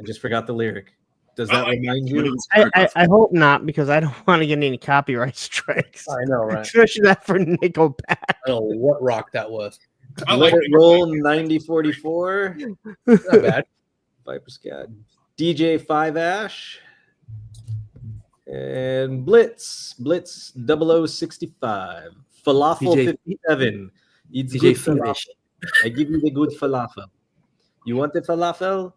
just forgot the lyric. Does that remind you? I hope not, because I don't want to get any copyright strikes. I know, right? Especially that for Nickelback. I don't know what rock that was. Let It Roll 9044. Not bad. Viper Scat. DJ 5 Ash. And Blitz 0065. Falafel DJ 57. It's DJ good Fish. falafel. I give you the good falafel. You want the falafel?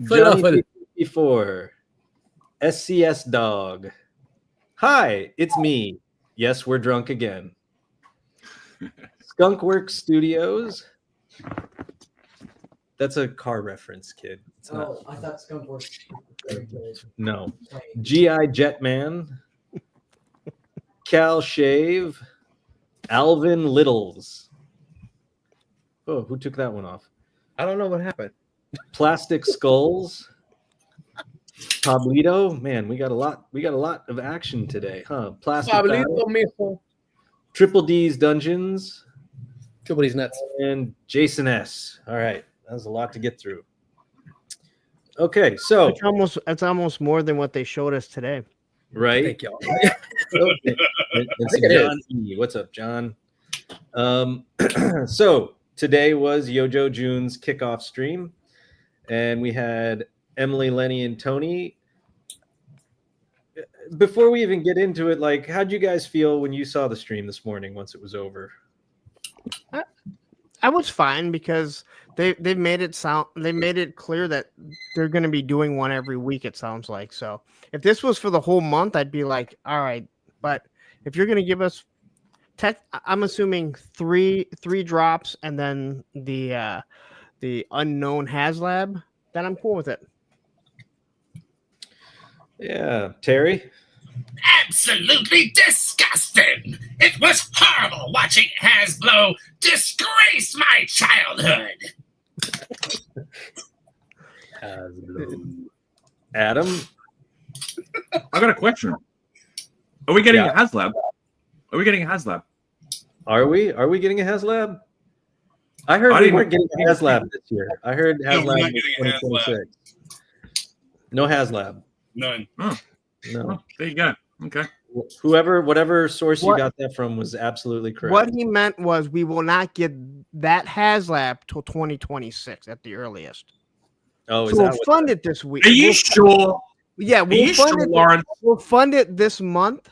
Falafel. Johnny 54. SCS Dog. Hi, it's me. Yes, we're drunk again. Skunkworks Studios. That's a car reference, kid. It's not. I thought Skunkworks. No. GI Jetman. Cal Shave. Alvin Littles. Oh, who took that one off? I don't know what happened. Plastic Skulls. Pablito. Man, we got a lot of action today, huh? Plastic Battle. Triple D's Dungeons. Triple D's Nuts. And Jason S. All right. That was a lot to get through. Okay, so it's almost more than what they showed us today. Right. Thank y'all. Okay. It's John E. What's up, John? So today was YoJoe June's kickoff stream, and we had Emily, Lenny, and Tony. Before we even get into it, like, how'd you guys feel when you saw the stream this morning once it was over? I was fine, because they made it clear that they're going to be doing one every week, it sounds like. So if this was for the whole month, I'd be like, all right. But if you're going to give us I'm assuming three drops and then the unknown HasLab, then I'm cool with it. Yeah, Terry? Absolutely disgusting. It was horrible watching Hasbro disgrace my childhood. Adam? I got a question. Are we getting a HasLab? Are we getting a HasLab? Are we getting a HasLab? I heard we weren't getting a HasLab this year. I heard HasLab in 2026. No HasLab. None. Oh. No. Oh, there you go. Okay. Whatever source you got that from was absolutely correct. What he meant was we will not get that HasLab till 2026 at the earliest. Oh, so we'll fund it this week. Are you sure? Yeah, we'll fund it. Lawrence? We'll fund it this month,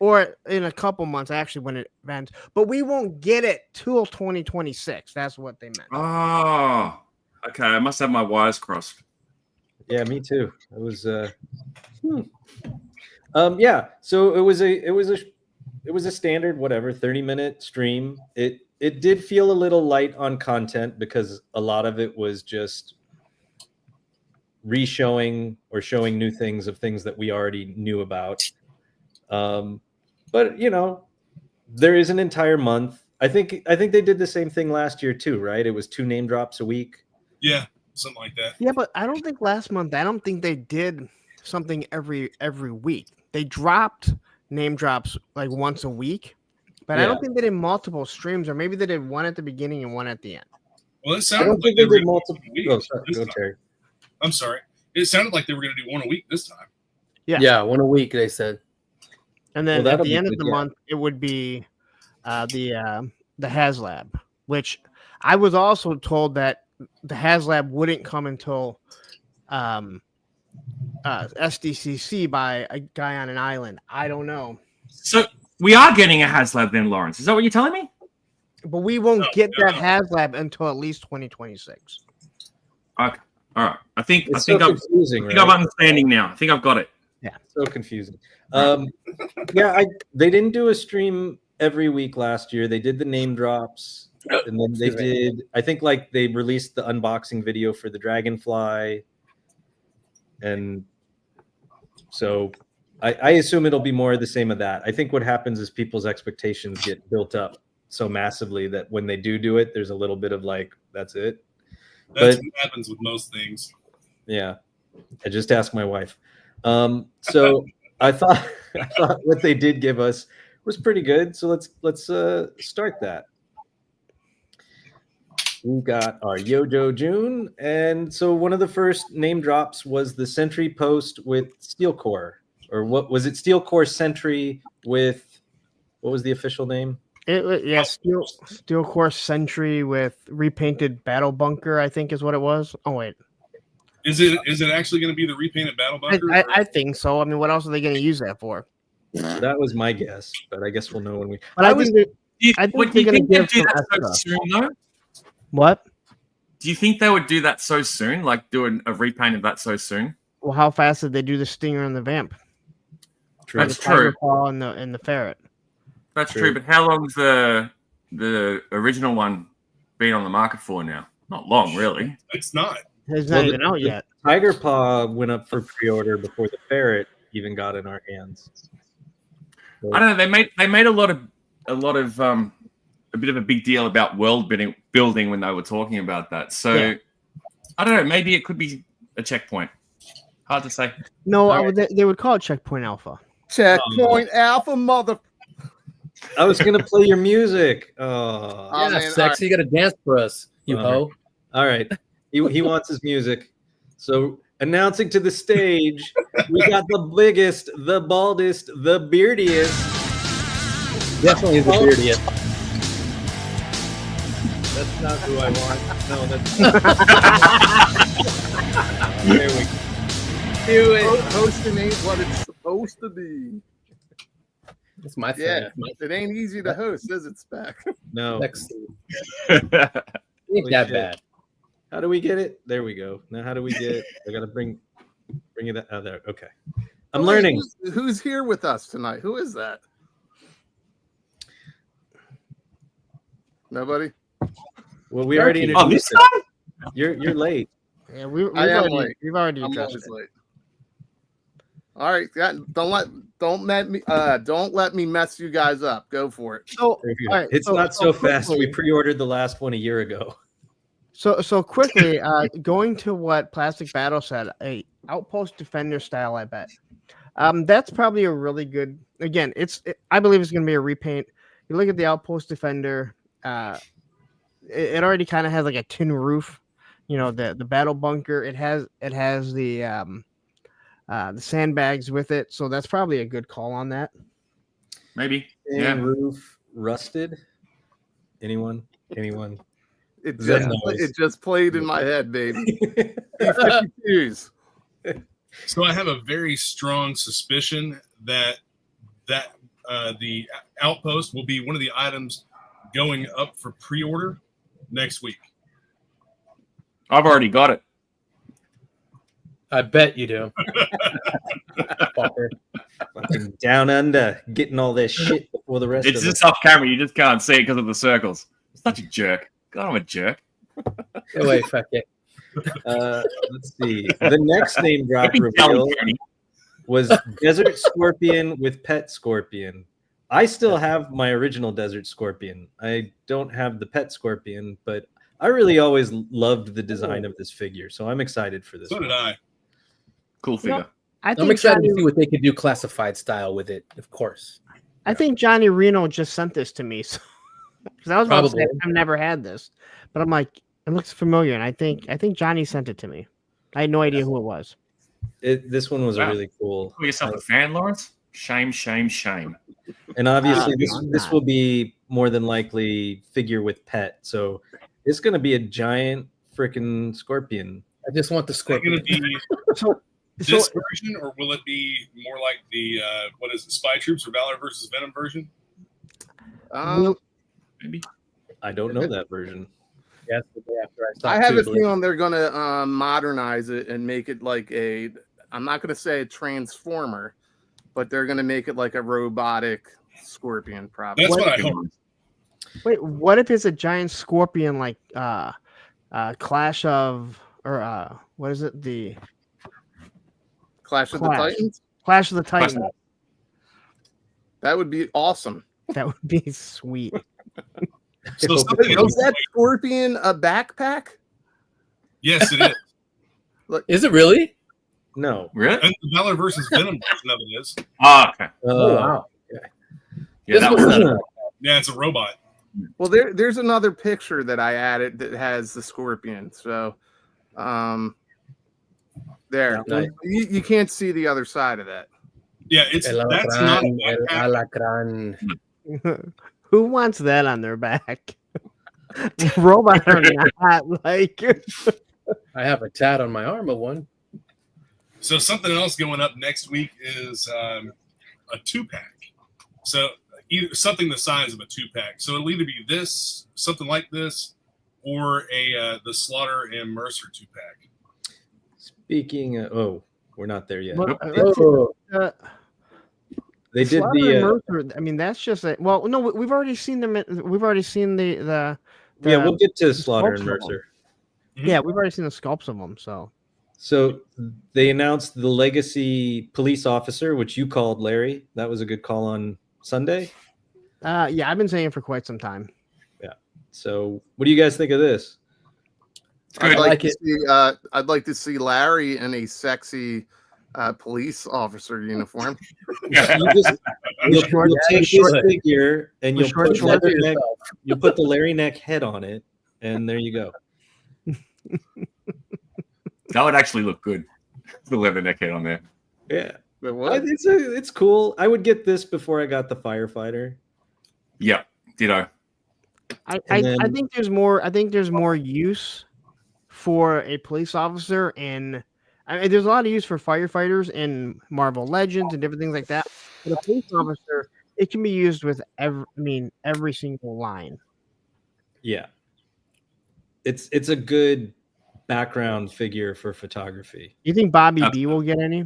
or in a couple months, actually, when it ends. But we won't get it till 2026. That's what they meant. Oh, okay. I must have my wires crossed. Yeah, me too. It was yeah, so it was a standard 30-minute stream. It did feel a little light on content because a lot of it was just re-showing or showing new things of things that we already knew about. But you know, there is an entire month. I think they did the same thing last year too, right? It was 2 name drops a week. Yeah, something like that. Yeah, but I don't think last month. I don't think they did something every week. They dropped name drops like once a week, but I don't think they did multiple streams, or maybe they did one at the beginning and one at the end. Well, it I sounded don't think like they were did multiple. gonna do Oh, sorry. Go, Terry. I'm sorry. It sounded like they were going to do one a week this time. Yeah, one a week, they said. And then Well, at that'll the be end of good, the yeah. month, it would be the HasLab, which I was also told that the HasLab wouldn't come until SDCC by a guy on an island. I don't know. So we are getting a HasLab then, Lawrence. Is that what you're telling me? But we won't get that HasLab until at least 2026. Okay. All right. I think It's so confusing, I think I'm understanding now. I think I've got it. Yeah. So confusing. Yeah, they didn't do a stream every week last year. They did the name drops, and then they did. I think like they released the unboxing video for the Dragonfly, and so I assume it'll be more of the same of that. I think what happens is people's expectations get built up so massively that when they do it, there's a little bit of like, that's it. That's what happens with most things. Yeah, I just asked my wife. So I thought what they did give us was pretty good. So let's start that. we got our YoJoe June, and so one of the first name drops was the Sentry Post with Steel Core, or what was it? Steel Core Sentry with what was the official name? Steel Core Sentry with repainted Battle Bunker, I think is what it was. Oh wait, Is it actually going to be the repainted Battle Bunker? I think so. I mean, what else are they going to use that for? That was my guess, but I guess we'll know when we. But I think they're going to give some that extra. so soon, though? What? Do you think they would do that so soon? Like do a repaint of that so soon? Well, how fast did they do the Stinger and the Vamp? True. That's the Tiger true. Claw and the Ferret. That's True. true. But how long's the original one been on the market for now? Not long, really. It's not. It's not even out yet. Tiger Paw went up for pre-order before the Ferret even got in our hands. So, I don't know. They made a bit of a big deal about world building when they were talking about that. So Yeah. I don't know. Maybe it could be a checkpoint. Hard to say. No, All right. they would call it Checkpoint Alpha. Checkpoint Alpha, mother. I was gonna play your music. Oh, Yeah, man, sexy. You got to dance for us, you All hoe. All right. He wants his music. So announcing to the stage, we got the biggest, the baldest, the beardiest. Definitely the beardiest. That's not who I want. No, that's there we go. Do it. Hosting ain't what it's supposed to be. That's my Yeah, favorite. it ain't easy to host, is it, Spec? No. Next, That's ain't that shit. bad. How do we get it? There we go. Now how do we get it? I gotta bring it out there. Okay. I'm learning. Who's here with us tonight? Who is that? Nobody? Well, we already Oh, this introduced it. guy? You're late. Yeah, we've I am already late. we've already I'm addressed always it. late. All right, yeah, don't let me mess you guys up. Go for it. So, all right, It's not so fast. quickly- We pre-ordered the last one a year ago. So quickly, going to what Plastic Battle said, a Outpost Defender style, I bet. That's probably a really good. Again, I believe it's going to be a repaint. You look at the Outpost Defender, it already kind of has like a tin roof. You know, the Battle Bunker. It has the sandbags with it, so that's probably a good call on that. Maybe. And Yeah. roof rusted. Anyone? It Zen just, knows. it just played in my head, baby. P52s. So I have a very strong suspicion that the Outpost will be one of the items going up for pre-order next week. I've already got it. I bet you do. Fucker. Fucking down under, getting all this shit before the rest It's of just us. off camera. You just can't see it because of the circles. Such a jerk. God, I'm a jerk. Go away, fuck it. Let's see. The next name drop Fucking tell reveal me, Tony. was Desert Scorpion with Pet Scorpion. I still have my original Desert Scorpion. I don't have the Pet Scorpion, but I really always loved the design of this figure, so I'm excited for this So one. did I. Cool figure. I I'm think excited Johnny, to see what they could do classified style with it, of course. I think Johnny Reno just sent this to me, so because I was about to say Probably. I've never had this, but I'm like, it looks familiar, and I think Johnny sent it to me. I had no idea who it was. This one was a Wow. really cool. Call yourself a fan, Lawrence? Shame, shame, shame. And obviously, I'm this not. will be more than likely figure with pet. So it's going to be a giant freaking scorpion. I just want the Is it going scorpion. to be So this version, or will it be more like the what is it, Spy Troops or Valor versus Venom version? Maybe. I don't know that version. Yes, the day after I I stopped have a Googling. feeling they're gonna modernize it and make it like a. I'm not gonna say a transformer, but they're gonna make it like a robotic scorpion, probably. That's what I hope. wait, what if it's a giant scorpion like Clash of or what is it? The Clash of the Clash. Titans. Clash of the Titans. That would be awesome. That would be sweet. So something Is that scorpion a backpack? yes, it is. Is it really? No. Really? And the Valor versus Venom version of it is. Oh, okay. Oh, wow. Yeah, that This was was- Yeah, it's a robot. Well, there's another picture that I added that has the scorpion. So, there. Nice. You can't see the other side of that. Yeah, that's not a El backpack. alacrán. Who wants that on their back? Robot or not? Like, I have a tat on my arm of one. So something else going up next week is a 2-pack. So either something the size of a 2-pack. So it'll either be this, something like this, or the Slaughter and Mercer 2-pack. Speaking of, we're not there yet. Well, They did Slaughter the and Mercer, I mean, that's just a well. No, we've already seen them. We've already seen the yeah. We'll get to Slaughter and sculpts of them. Mercer. Yeah, we've already seen the sculpts of them. So they announced the Legacy police officer, which you called, Larry. That was a good call on Sunday. Yeah, I've been saying it for quite some time. Yeah. So what do you guys think of this? I'd like to see. I'd like to see Larry in a sexy police officer uniform. You'll take his figure and you'll put the Larry neck head on it, and there you go. That would actually look good. The leather neck head on there. Yeah. But what? It's cool. I would get this before I got the firefighter. Yeah, ditto. I think there's more. I think there's more use for a police officer, and I mean, there's a lot of use for firefighters in Marvel Legends and different things like that. But a police officer, it can be used with every single line. Yeah. It's a good background figure for photography. You think Bobby B will get any?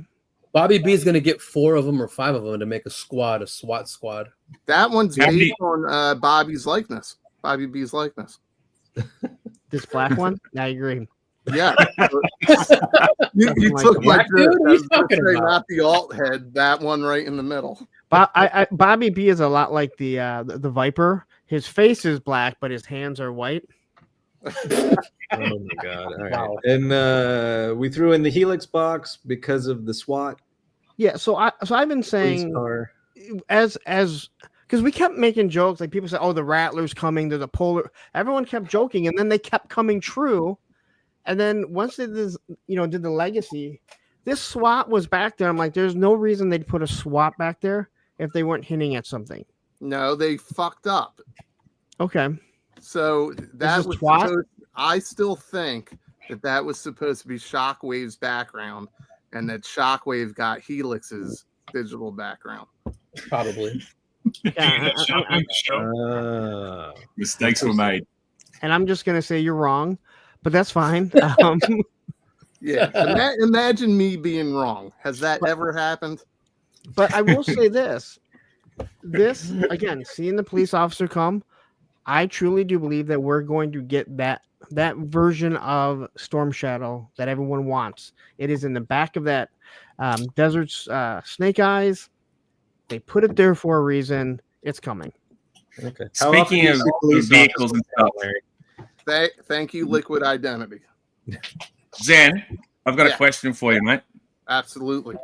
Bobby B is going to get 4 of them or 5 of them to make a SWAT squad. That one's based on Bobby's likeness. Bobby B's likeness. This black one? I agree. Yeah. you Like took black dude? What are you talking about? not the alt head, that one right in the middle. Bobby B is a lot like the Viper. His face is black, but his hands are white. Oh my god! All right, Wow. and we threw in the Helix box because of the SWAT. Yeah, so I've been saying car. as because we kept making jokes, like people say, "Oh, the Rattler's coming," there's a Polar. Everyone kept joking, and then they kept coming true. And then once they did the Legacy, this SWAT was back there. I'm like, there's no reason they'd put a SWAT back there if they weren't hinting at something. No, they fucked up. Okay. So that was SWAT? I still think that was supposed to be Shockwave's background, and that Shockwave got Helix's digital background. Probably. Yeah, Mistakes were made. and I'm just gonna say you're wrong, but that's fine. Yeah, imagine me being wrong. Has that ever happened? But I will say this again, seeing the police officer come, I truly do believe that we're going to get that version of Storm Shadow that everyone wants. It is in the back of that Desert Snake Eyes. They put it there for a reason. It's coming. Okay. Speaking of vehicles and stuff, Thank you, Liquid Identity. Zen, I've got a question for you, mate. Absolutely.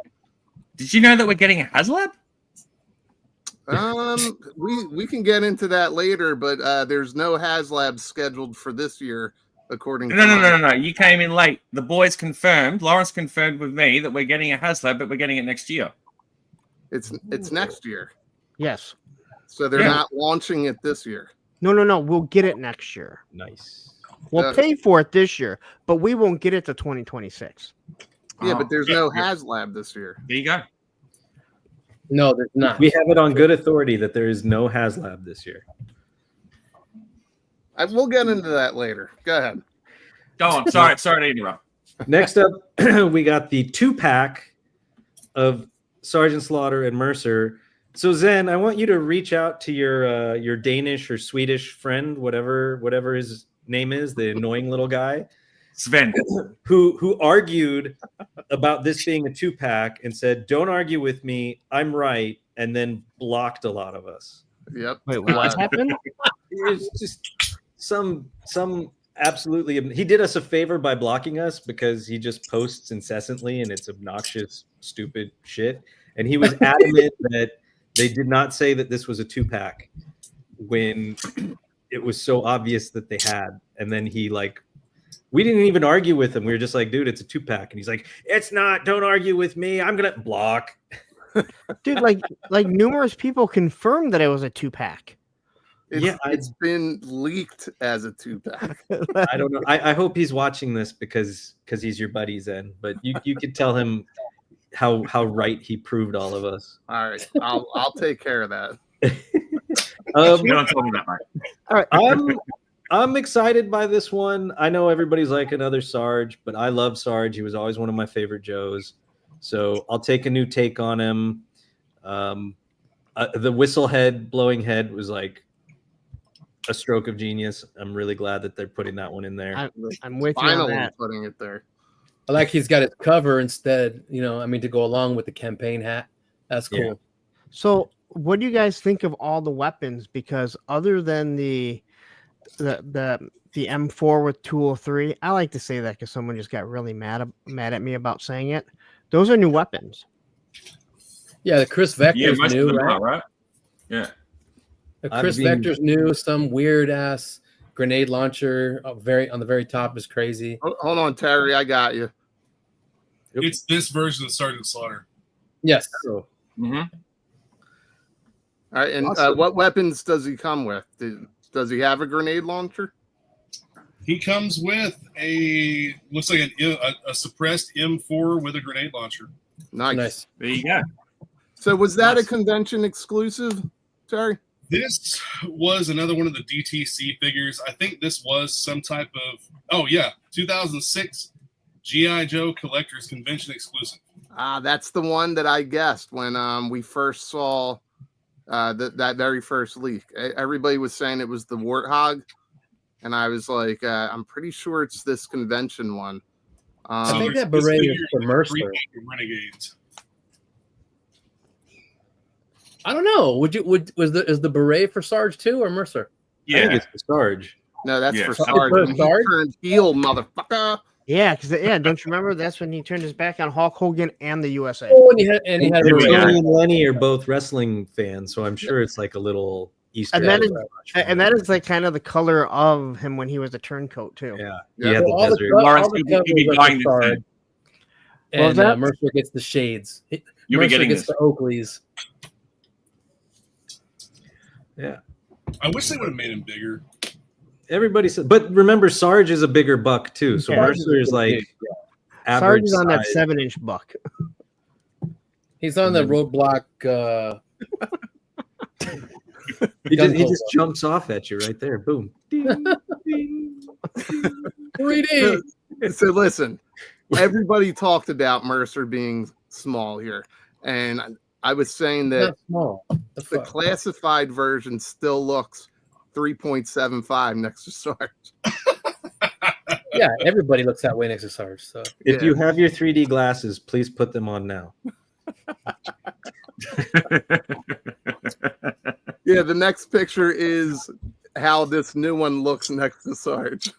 Did you know that we're getting a HasLab? We can get into that later, but there's no HasLab scheduled for this year, according to No. You came in late. The boys confirmed, Lawrence confirmed with me that we're getting a HasLab, but we're getting it next year. It's next year. Yes. So they're not launching it this year. No. We'll get it next year. Nice. We'll pay for it this year, but we won't get it to 2026. Yeah, but there's no HasLab this year. There you go. No, there's not. We have it on good authority that there is no HasLab this year. We'll get into that later. Go ahead. Go on. Sorry to interrupt. Next up, we got the 2-pack of Sergeant Slaughter and Mercer. So Zen, I want you to reach out to your Danish or Swedish friend, whatever his name is, the annoying little guy, Sven, who argued about this being a 2-pack and said, "Don't argue with me, I'm right," and then blocked a lot of us. Yep. Wait, what happened? It's just some absolutely. He did us a favor by blocking us because he just posts incessantly and it's obnoxious, stupid shit. And he was adamant that they did not say that this was a 2-pack when it was so obvious that they had. And then he like, we didn't even argue with him. We were just like, dude, it's a 2-pack. And he's like, it's not. Don't argue with me. I'm gonna block. Dude, like numerous people confirmed that it was a 2-pack. It's been leaked as a 2-pack. I don't know. I hope he's watching this because he's your buddy, Zen. But you could tell him how right he proved all of us. All right, I'll take care of that. You don't tell me that, Mike. All right. I'm excited by this one. I know everybody's like another Sarge, but I love Sarge. He was always one of my favorite Joes. So I'll take a new take on him. The whistle head, blowing head was like a stroke of genius. I'm really glad that they're putting that one in there. I'm with you on Finally that. putting it there. I like he's got his cover instead, to go along with the campaign hat. That's cool. Yeah. So what do you guys think of all the weapons? Because other than the M4 with 203, I like to say that because someone just got really mad at me about saying it. Those are new weapons. Yeah, the Chris Vector's most of new, them right? are, right? Yeah. The Chris Vector's new. Some weird ass grenade launcher on the very top is crazy. Hold on, Terry, I got you. It's this version of Sergeant Slaughter. Yes. Mm-hmm. All right, and Awesome. what weapons does he come with? Does he have a grenade launcher? He comes with looks like a suppressed M4 with a grenade launcher. Nice. There you go. So was that Nice. a convention exclusive, Terry? This was another one of the DTC figures. I think this was some type of 2006 G.I. Joe Collector's Convention exclusive. That's the one that I guessed when we first saw that very first leak. Everybody was saying it was the Warthog, and I was like, I'm pretty sure it's this convention one. I think that this beret figure is for a Mercer. remake of Renegades. I don't know. Is the beret for Sarge too or Mercer? I think Yeah. it's for Sarge. No, that's Yeah. for For Sarge. When he Sarge? turned heel, motherfucker. Yeah, don't you remember? That's when he turned his back on Hulk Hogan and the USA. Oh, and he had a And beret. Tony and Lenny are both wrestling fans, so I'm sure it's like a little Easter And that egg. is that is like kind of the color of him when he was a turncoat too. Yeah. Yeah. He had the All the desert. co- Lawrence, all the you'll be covers are buying for this Sarge. thing. What was And that? Mercer gets the shades. You'll be Mercer getting gets this. the Oakleys. Yeah. I wish they would have made him bigger. Everybody said, but remember, Sarge is a bigger buck too. So Yeah. Mercer is like Sarge average is on that size. 7-inch buck. He's on the Mhm. roadblock. He Gun just pull. jumps off at you right there. Boom. Ding, ding. 3D. So listen, everybody talked about Mercer being small here, and I was saying that Not small. The the fuck? classified version still looks 3.75 next to Sarge. Yeah, everybody looks that way next to Sarge. So If Yeah. you have your 3D glasses, please put them on now. Yeah, the next picture is how this new one looks next to Sarge.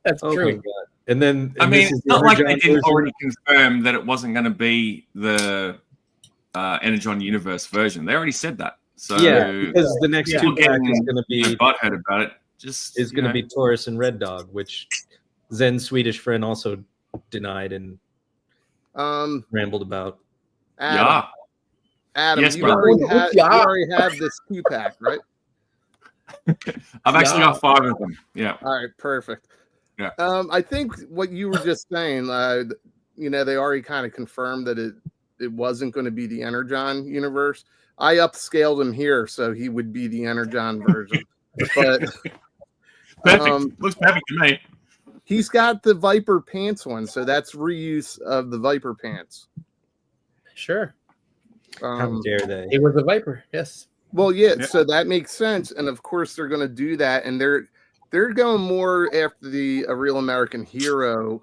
that's Oh my true. god! And then I and mean, this is it's the not like Energon they didn't version. already confirm that it wasn't going to be the Energon Universe version. They already said that. So Yeah, because the next Yeah. 2-pack is going to you know, be butthead about it. Just is going to be Taurus and Red Dog, which Zen's Swedish friend also denied and rambled about. Adam, yeah. Adam, Yes, you, bro. already Yeah. you already have this 2-pack, right? I've actually Yeah. got 5 of them. Yeah. All right, perfect. Yeah. I think what you were just saying, they already kind of confirmed that it wasn't going to be the Energon universe. I upscaled him here so he would be the Energon version, but Perfect. Looks perfect to me. he's got the Viper pants one, so that's reuse of the Viper pants. Sure. How dare they? He was a Viper. Yes. Well, yeah, Yeah. so that makes sense, and of course they're going to do that, and they're going more after the A Real American Hero,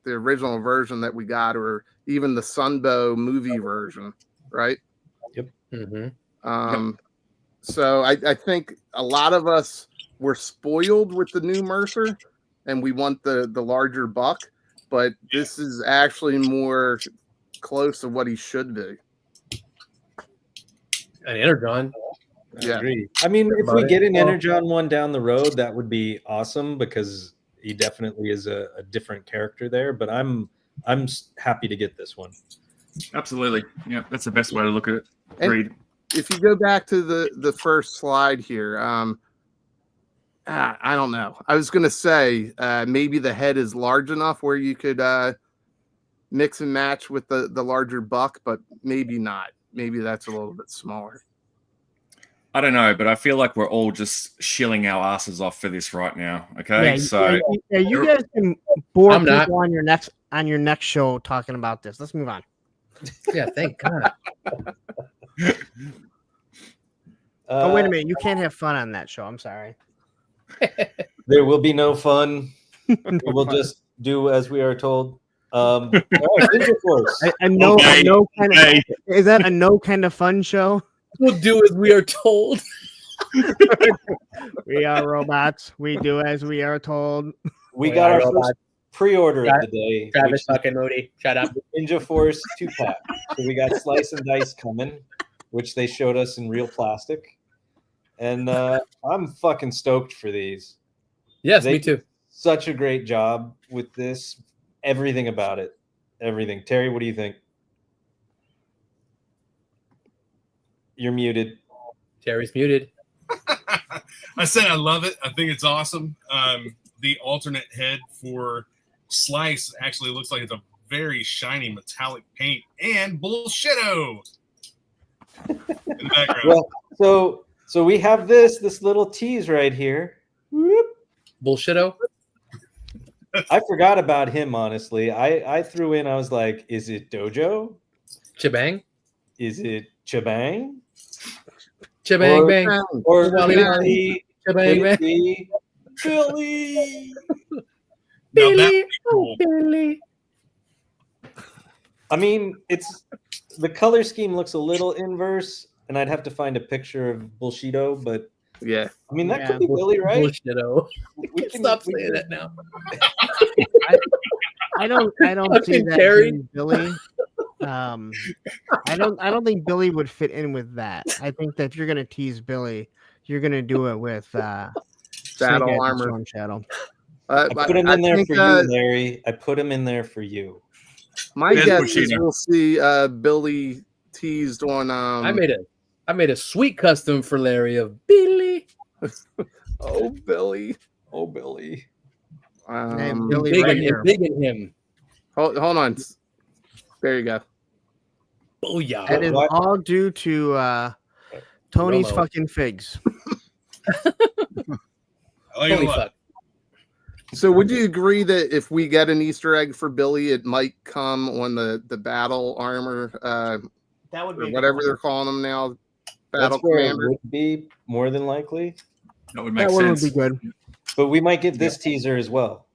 the original version that we got, or even the Sunbow movie version, right? Mm-hmm. So I think a lot of us were spoiled with the new Mercer, and we want the larger buck, but this is actually more close to what he should be. An Energon. Yeah. Agree. I mean, if About we it. get an Well- Energon one down the road, that would be awesome because he definitely is a different character there. But I'm happy to get this one. Absolutely. Yeah, that's the best way to look at it. And- Agreed. If you go back to the first slide here, I don't know. I was going to say maybe the head is large enough where you could mix and match with the larger buck, but maybe not. Maybe that's a little bit smaller. I don't know, but I feel like we're all just shilling our asses off for this right now. Okay, so you guys can bore I'm not. people on your next show talking about this. Let's move on. Yeah, thank God. Oh, wait a minute. You can't have fun on that show. I'm sorry. There will be no fun. We'll just do as we are told. All right, Ninja Force. A no kind of Okay. is that a no kind of fun show? We'll do as we are told. We are robots. We do as we are told. We We got are our first robots. pre-order of the day. Travis which is fucking Moody. Shut up. Ninja Force 2-pack. So we got Slice and Dice coming, which they showed us in real plastic. And I'm fucking stoked for these. Yes, They me too. did such a great job with this. Everything about it. Everything. Terry, what do you think? You're muted. Terry's muted. I said I love it. I think it's awesome. The alternate head for Slice actually looks like it's a very shiny metallic paint and bullshitto in the background. Well, so we have this little tease right here. Whoop. Bullshitto. I forgot about him, honestly. I threw in, I was like, is it Dojo? Chibang. Is it Chabang? Chibang Or- bang. Or Wally could it Wally. be, could Chibang it bang. be Billy? Now that's Billy. cool. Billy. I mean, it's the color scheme looks a little inverse, and I'd have to find a picture of Bullshito, but Yeah. I mean that Yeah, could be Billy, right? Bullshitto. We can Stop we saying can- that now. I don't see Fucking that Terry. being Billy. I don't think Billy would fit in with that. I think that if you're gonna tease Billy, you're gonna do it with Battle Snake Eyes and armor. Storm Shadow. I put him in there think, for you, Larry. I put him in there for you. my There's guess is Bushino. we'll see Billy teased on. I made a sweet custom for Larry of Billy. Oh, Billy. Oh, Billy. Billy Big right in here. him. Big in him. Hold on. There you go. Booyah. That is What? all due to Tony's Romo. fucking figs. I like it a Holy lot. fuck. So would you agree that if we get an Easter egg for Billy, it might come on the battle armor, That would or whatever they're calling them now, battle That's where it commander? would be more than likely. That would make That one would sense. be good. But we might get this teaser as well.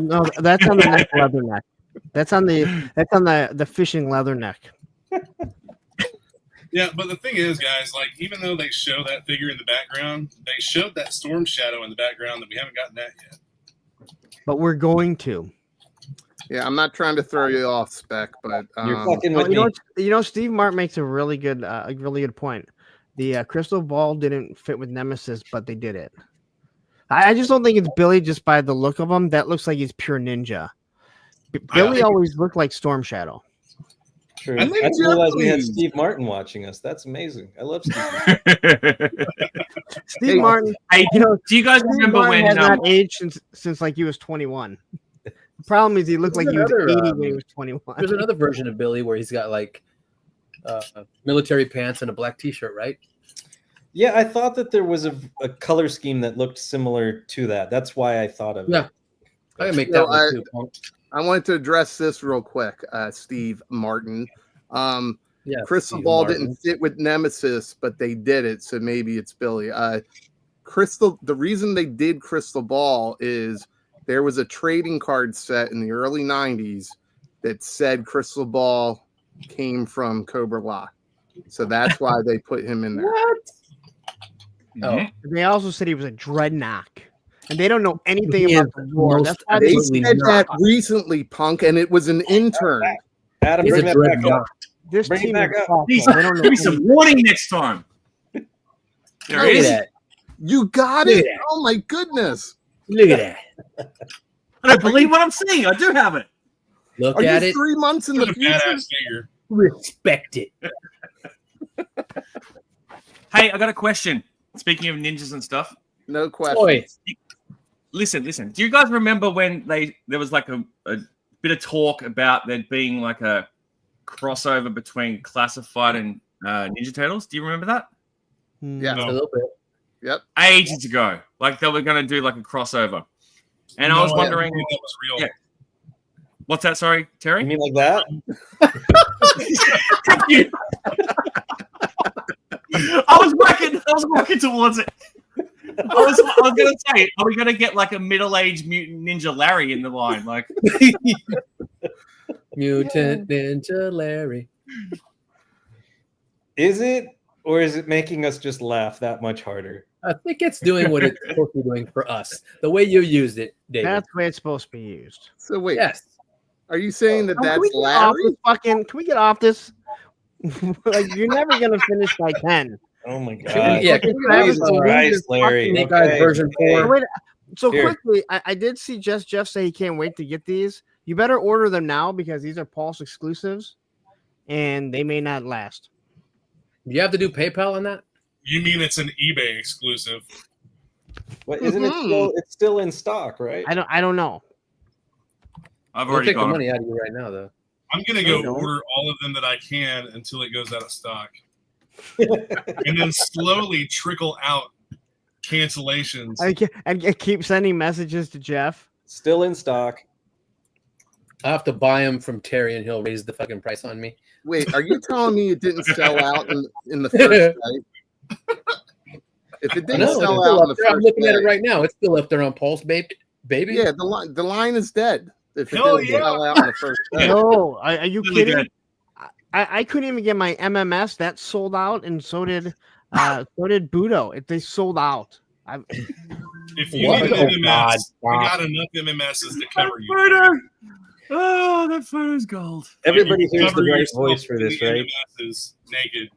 No, that's on the neck leather neck. That's on the fishing leather neck. Yeah, but the thing is, guys, like even though they show that figure in the background, they showed that storm shadow in the background that we haven't gotten that yet. But we're going to. Yeah, I'm not trying to throw you off, Spec, but You're fucking Oh, with me. you know, Steve Martin makes a really good point. The crystal ball didn't fit with Nemesis, but they did it. I just don't think it's Billy just by the look of him. That looks like he's pure ninja. Billy think- always looked like Storm Shadow. True. I I think didn't realize we had Japanese. Steve Martin watching us. That's amazing. I love Steve Martin. Steve Hey, Martin, Hey, you know, do you guys Steve remember Martin when? has not aged since like he was 21. The problem is he looked like There's he was another, 80 when he was 21. There's another version of Billy where he's got like military pants and a black t-shirt, right? Yeah, I thought that there was a color scheme that looked similar to that. That's why I thought of Yeah. it. I can make So that one too. Punk. I wanted to address this real quick, Steve Martin. Yeah, Crystal Steve Ball Martin. didn't fit with Nemesis, but they did it, so maybe it's Billy. The reason they did Crystal Ball is there was a trading card set in the early 90s that said Crystal Ball came from Cobra La. So that's why they put him in there. Oh, They also said he was a dreadnought. And they don't know anything He about is the war. most That's why They they Absolutely said not. that recently, Punk, and it was an intern. Adam, he's bring a that back up. dreadnought. This Bring it team back is up. awful. Please, They don't know give me some warning next time. There Look it at is. that. You got Look at it. that. Oh my goodness. Look at that. I don't believe what I'm seeing. I do have it. Look Are at you it. 3 months in It's the a future? badass figure. Respect it. Hey, I got a question. Speaking of ninjas and stuff, No question. Boy, listen. Do you guys remember when there was like a bit of talk about there being like a crossover between Classified and Ninja Turtles? Do you remember that? Yeah. No. a little bit. Yep. Ages ago, like they were going to do like a crossover, and I was No, wondering, didn't think that was real. Yeah. What's that? Sorry, You Terry. mean like that? Thank you. I was working towards it. I was going to say, are we going to get like a middle-aged mutant ninja Larry in the line? Like, Mutant Ninja Larry. Is it, or is it making us just laugh that much harder? I think it's doing what it's supposed to be doing for us. The way you used it, David. That's the way it's supposed to be used. So wait, Yes. are you saying that Oh, can we that's get off Larry? this fucking? Can we get off this? Like you're never gonna finish by 10. Oh my we- god! yeah, Fucking can we Travis Jesus will lose Christ, his Larry. fucking- Hey guys, Okay, version okay. 4. Wait, so Here. quickly, I did see Jeff say he can't wait to get these. You better order them now because these are Pulse exclusives, and they may not last. Do you have to do PayPal on that? You mean it's an eBay exclusive? What isn't it still? It's still in stock, right? I don't know. I've We'll already take the got money it. out of you right now, though. I'm gonna go No. order all of them that I can until it goes out of stock, and then slowly trickle out cancellations. I keep sending messages to Jeff. Still in stock. I have to buy them from Terry, and he'll raise the fucking price on me. Wait, are you telling me it didn't sell out in the first day? If it I didn't know, it's sell still out in up the there. I'm first looking day, at it right now. It's still up there on Pulse, baby. yeah, the line is dead. If it Hell didn't yeah. sell out in the first day. No, are you Really kidding? good. I couldn't even get my MMS. That sold out, and so did Budo. They sold out. If you What? need an Oh, MMS, God. we got enough MMSs to cover you. Photo. Oh, that photo's gold. Everybody You hears cover the right yourself voice for in this, the right? MMSs naked.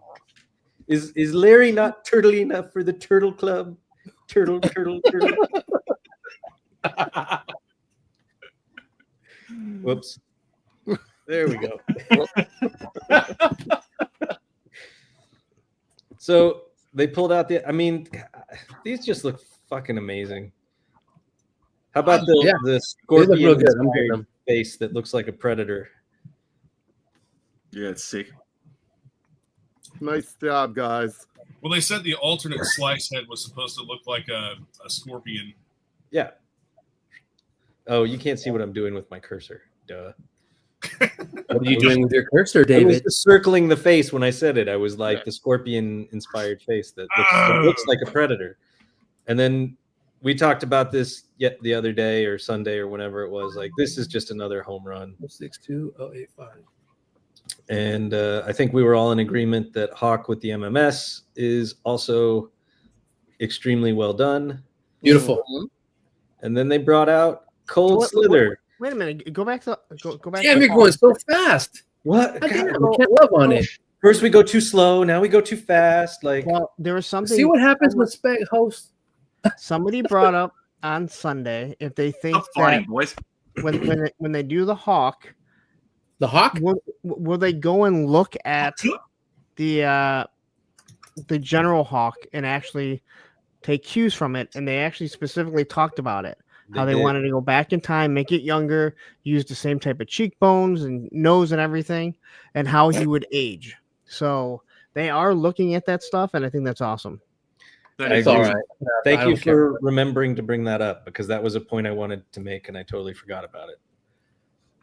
Is Larry not turtly enough for the Turtle Club? Turtle. Whoops. There we go. So they pulled out I mean, these just look fucking amazing. How about the Yeah, the They look real scorpion good. I'm getting inspired them. face that looks like a predator? Yeah, it's sick. Nice job, guys. Well, they said the alternate slice head was supposed to look like a scorpion. Yeah. Oh, you can't see what I'm doing with my cursor. Duh. What are you doing with your cursor, I was David? just circling the face when I said it. I was like Yeah. the scorpion inspired face that looks like a predator. And then we talked about this yet the other day or Sunday or whenever it was. Like, this is just another home run. 62085. And I think we were all in agreement that Hawk with the MMS is also extremely well done. Beautiful. And then they brought out Cold What- Slither. Wait a minute. Go back to go back. Damn, to you're going so fast. What? God damn, God, we can't love on it. first we go too slow, now we go too fast. Like, Well, there was something. See what happens when Spec hosts? somebody brought up on Sunday if they think Stop fighting, that boys. when they do the Hawk, The Hawk? will they go and look at the General Hawk and actually take cues from it? And they actually specifically talked about it. How they did. wanted to go back in time, make it younger, use the same type of cheekbones and nose and everything, and how he would age. So they are looking at that stuff, and I think that's awesome. That I is agree. all awesome. right. Thank I you don't care. for remembering to bring that up because that was a point I wanted to make and I totally forgot about it.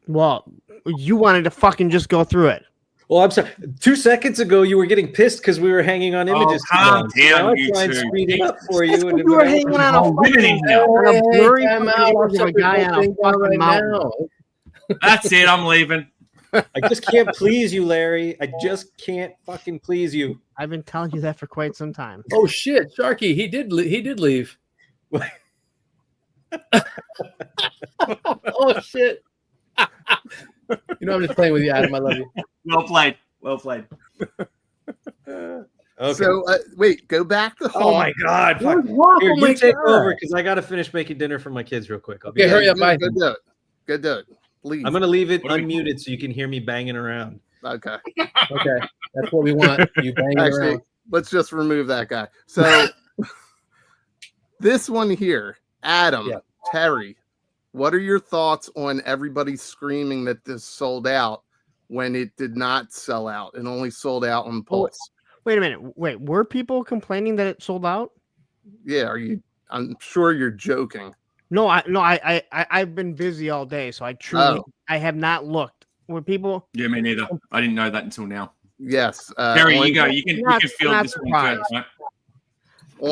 Well, you wanted to fucking just go through it. Well, I'm sorry. 2 seconds ago, you were getting pissed because we were hanging on images. too calm long. So down, now I'm you trying to two. speed it up for you. And You were hanging on a Oh, women fucking in here. on a blurry time fucking out. image of a guy on a fucking mountain. That's it. I'm leaving. I just can't please you, Larry. I just can't fucking please you. I've been telling you that for quite some time. Oh shit, Sharky, he did leave. Oh shit. You know, I'm just playing with you, Adam. I love you. Well played. Well played. Okay. So wait, go back to home. Oh my God! Fuck. Here, you take over because I got to finish making dinner for my kids real quick. I'll be Okay, hurry up, bye. Go do it. Go do it. Leave. I'm gonna leave it What do we- unmuted so you can hear me banging around. Okay. Okay, that's what we want. You banging Actually, around. let's just remove that guy. So this one here, Adam, Yeah. Terry, what are your thoughts on everybody screaming that this sold out when it did not sell out and only sold out on Pulse? Wait a minute. Wait, were people complaining that it sold out? Yeah, are you? I'm sure you're joking. No, I've been busy all day, so I truly I have not looked. Were people? Yeah, me neither. I didn't know that until now. Yes. Gary, on, you go. You can Not field this one surprised. first, right?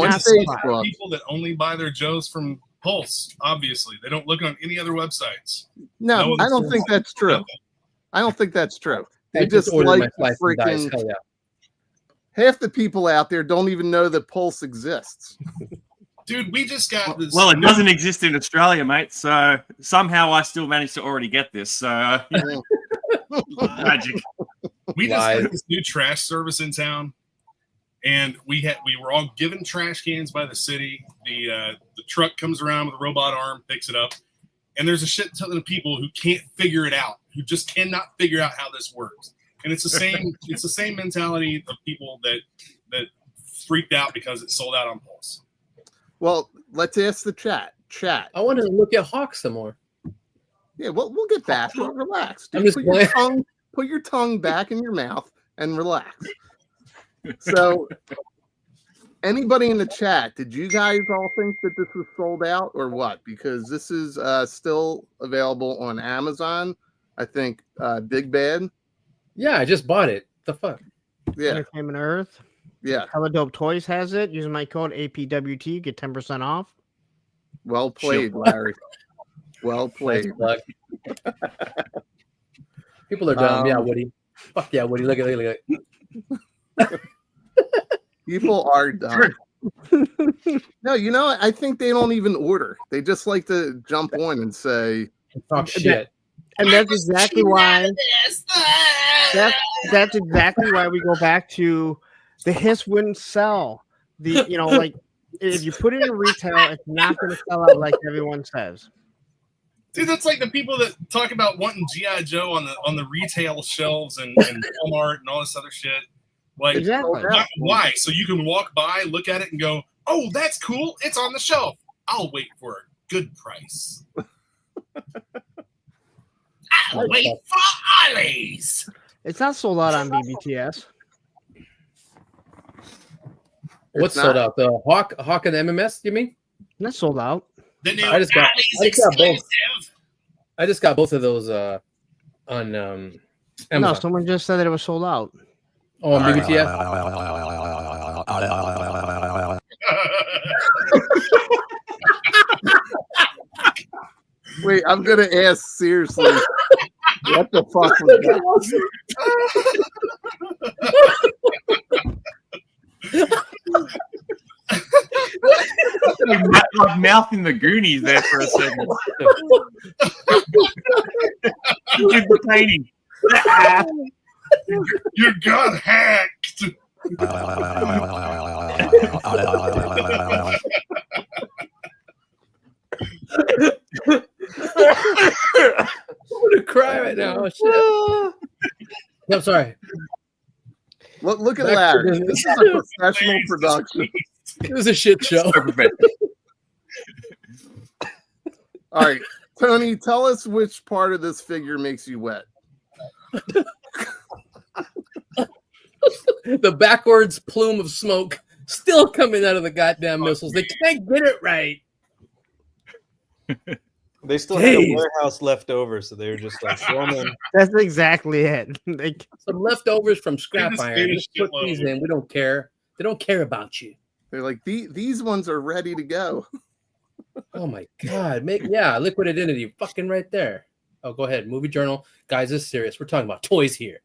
on Not Facebook. People that only buy their Joes from Pulse, obviously. They don't look on any other websites. No, No I don't one's- think that's true. I don't think that's true. They I just ordered like my slice and dice. freaking. Hell yeah. Half the people out there don't even know that Pulse exists. Dude, we just got this. Well, it doesn't exist in Australia, mate. So somehow I still managed to already get this. So magic. We just Lies. had this new trash service in town, and we were all given trash cans by the city. The truck comes around with a robot arm, picks it up, and there's a shit ton of people who can't figure it out, who just cannot figure out how this works. And it's the same. It's the same mentality of people that freaked out because it sold out on Pulse. Well, let's ask the chat. Chat. I wanted to look at Hawks some more. Yeah, we'll get back. Relax. I'm just Put your tongue back in your mouth and relax. So, anybody in the chat, did you guys all think that this was sold out or what? Because this is still available on Amazon. I think Big Bad. Yeah, I just bought it. The fuck? Yeah, Entertainment Earth. yeah. Hella Dope Toys has it. Using my code APWT, get 10% off. Well played, Larry. Well Nice played. plug. People are dumb. Yeah, Woody. Fuck yeah, Woody. Look at it. People are dumb. No, you know, I think they don't even order. They just like to jump on and say, Talk shit. And that's exactly why. That's exactly why we go back to the hiss wouldn't sell. Like if you put it in retail, it's not going to sell out like everyone says. Dude, that's like the people that talk about wanting GI Joe on the retail shelves and Walmart and all this other shit. Like, Exactly. why? So you can walk by, look at it, and go, "Oh, that's cool. It's on the shelf. I'll wait for a good price. I'll wait for Ollie's." It's not sold out on BBTS. What's not. sold out? The Hawk and MMS, you mean? Not sold out. The new I just got Ollie's both. I just got both of those on Amazon. No, someone just said that it was sold out. Oh, on BBTF? wait, I'm going to ask seriously. What the fuck was Like mouth in the Goonies there for a second. Did the painting. You got hacked. I'm gonna cry right now. Oh, shit. I'm sorry. Look at Back to Larry. business. This is a professional production. It was a shit show. All right, Tony, tell us which part of this figure makes you wet. The backwards plume of smoke still coming out of the goddamn missiles. They can't get it right. They still had a Jeez. warehouse left over, so they were just like, "Well, man, That's exactly it. Like, Some leftovers from scrap just iron. made a Just put shitload. these in. We don't care. They don't care about you. They're like, these ones are ready to go. Oh my god. Liquid Identity. Fucking right there. Oh, go ahead. Movie Journal. Guys, this is serious. We're talking about toys here.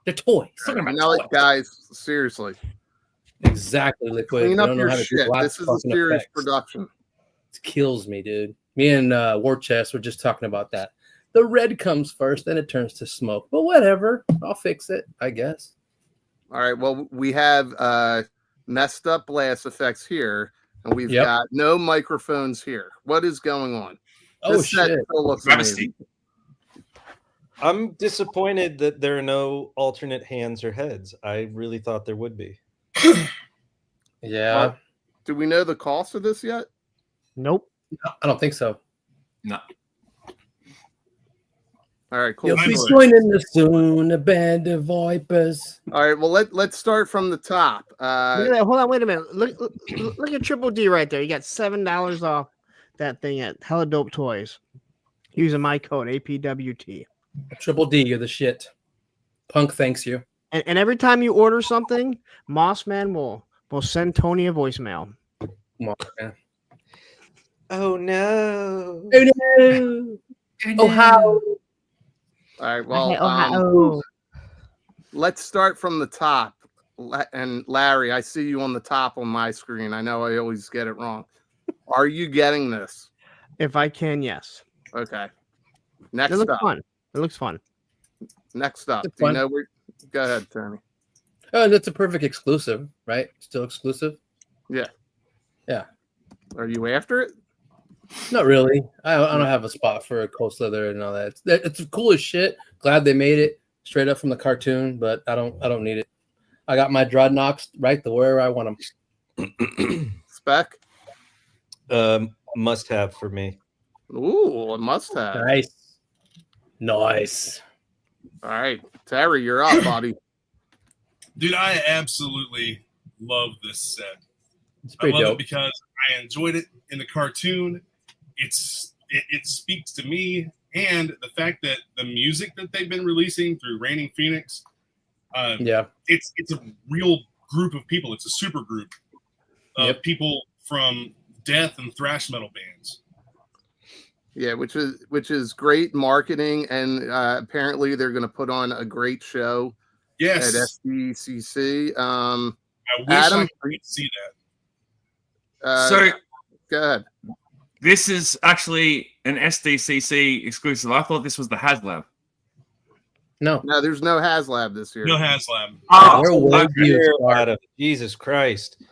They're toys. Talking about Now, toys. guys, seriously, Exactly, Liquid. clean They up don't know your how to do shit. lots This of is a fucking serious effects. production. It kills me, dude. Me and War Chest were just talking about that. The red comes first, then it turns to smoke. But whatever, I'll fix it, I guess. All right. Well, we have messed up blast effects here, and we've Yep. got no microphones here. What is going on? Oh This set shit! still looks Grab a amazing. seat. I'm disappointed that there are no alternate hands or heads. I really thought there would be. Yeah, Do we know the cost of this yet? Nope. I don't think so. No. All right, cool. You'll be Absolutely. joining us soon, a band of vipers. All right, well let's start from the top. Look at that. Hold on, wait a minute. Look at Triple D right there. You got $7 off that thing at Hella Dope Toys using my code APWT. Triple D, you're the shit. Punk thanks you. And every time you order something, Mossman will send Tony a voicemail. Come on, man. Oh no! Oh no! Oh how? All right, well, Ohio. let's start from the top. And Larry, I see you on the top on my screen. I know I always get it wrong. Are you getting this? If I can, yes. Okay. It Next looks up. fun. It looks fun. Next up. It's Do you fun. know where? Go ahead, Tony. Oh, that's a perfect exclusive, right? Still exclusive? Are you after it? Not really. I don't have a spot for a Cold Slither and all that. It's cool as shit. Glad they made it straight up from the cartoon, but I don't need it. I got my Dreadnoughts right to where I want them. Spec? Must have for me. Ooh, a must have. Nice. All right. Terry, you're up, buddy. Dude, I absolutely love this set. It's I pretty love dope. it because I enjoyed it in the cartoon. It speaks to me, and the fact that the music that they've been releasing through Raining Phoenix, Yeah. it's a real group of people. It's a super group of people from death and thrash metal bands. Yeah, which is great marketing, and apparently they're going to put on a great show Yes, at SDCC. I wish Adam? I could see that. So Go ahead. this is actually an SDCC exclusive. I thought this was the HasLab. No. No, there's no HasLab this year. No HasLab. Oh, Where was okay. you? Here, Spark? Adam. Jesus Christ!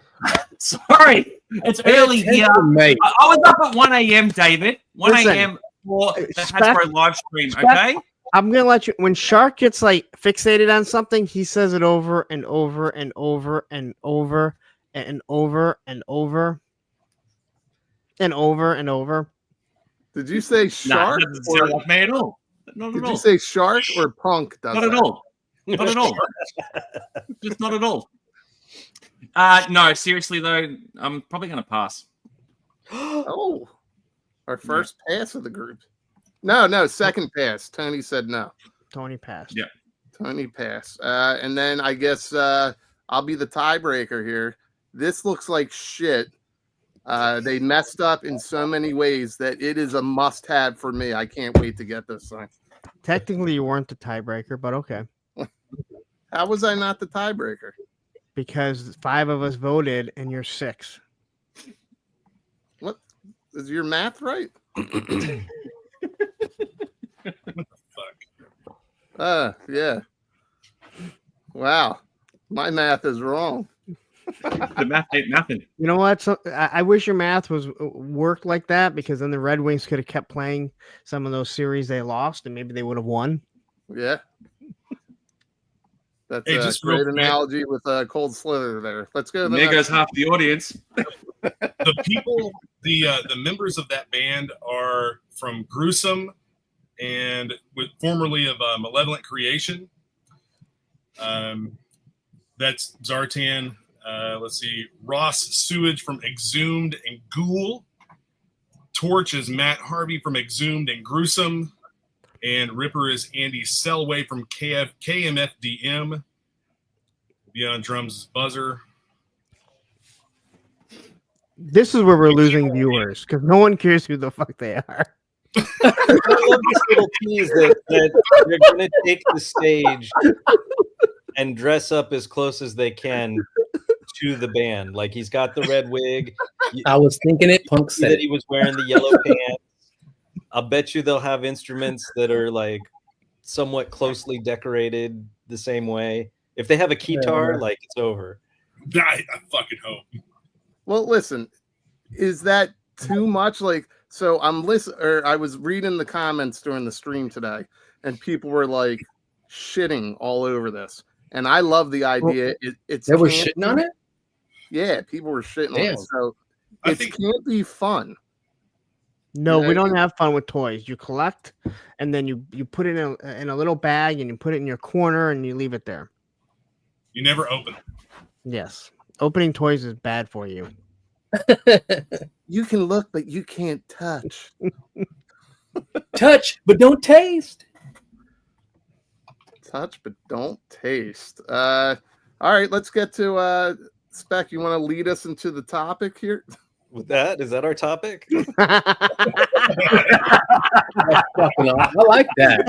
Sorry, it's Pay early here. attention, mate. I was up at 1 a.m., David. 1 Listen, a.m. for the Spec- Hasbro live stream, Spec- okay? I'm gonna let you. When Shark gets like fixated on something, he says it over and over and over and over and over and over and over and over. Did you say Nah, shark? that doesn't sound like me at all. Not Did at all. you say shark or punk? Does Not at that? all. Not at all. Just not at all. No, seriously though, I'm probably going to pass. Oh, our first pass of the group. No, second pass. Tony said no. Tony passed. Yeah. Tony pass. And then I guess I'll be the tiebreaker here. This looks like shit. They messed up in so many ways that it is a must-have for me. I can't wait to get this thing. Technically, you weren't the tiebreaker, but okay, How was I not the tiebreaker? because 5 of us voted and you're 6. What is your math right? Yeah. Wow, my math is wrong. The math ain't nothing. You know what? So, I wish your math was worked like that, because then the Red Wings could have kept playing some of those series they lost, and maybe they would have won. Yeah. That's Hey, a just real great quick. analogy with a cold slither there. Let's go to the There next goes half the audience. The people, the members of that band are from Gruesome and formerly of Malevolent Creation. That's Zartan. Let's see, Ross Sewage from Exhumed and Ghoul. Torch is Matt Harvey from Exhumed and Gruesome. And Ripper is Andy Selway from KMFDM. Beyond Drums is Buzzer. This is where we're losing viewers, because no one cares who the fuck they are. I love this little tease that they're going to take the stage and dress up as close as they can to the band. Like, he's got the red wig. I was thinking it. Punk See said that it. he was wearing the yellow pants. I'll bet you they'll have instruments that are like somewhat closely decorated the same way. If they have a keytar, like it's over. I fucking hope. Well, listen, is that too much? Like, so I was reading the comments during the stream today, and people were like shitting all over this. And I love the idea. It's They were shitting on it? Yeah, people were shitting on it. So I it think can't be fun. No, Yeah, we don't have fun with toys. You collect, and then you put it in a little bag, and you put it in your corner, and you leave it there. you never open it. Yes, opening toys is bad for you. You can look, but you can't touch. Touch, but don't taste. Touch, but don't taste. All right, let's get to Spec. You want to lead us into the topic here? With that, is that our topic? I like that.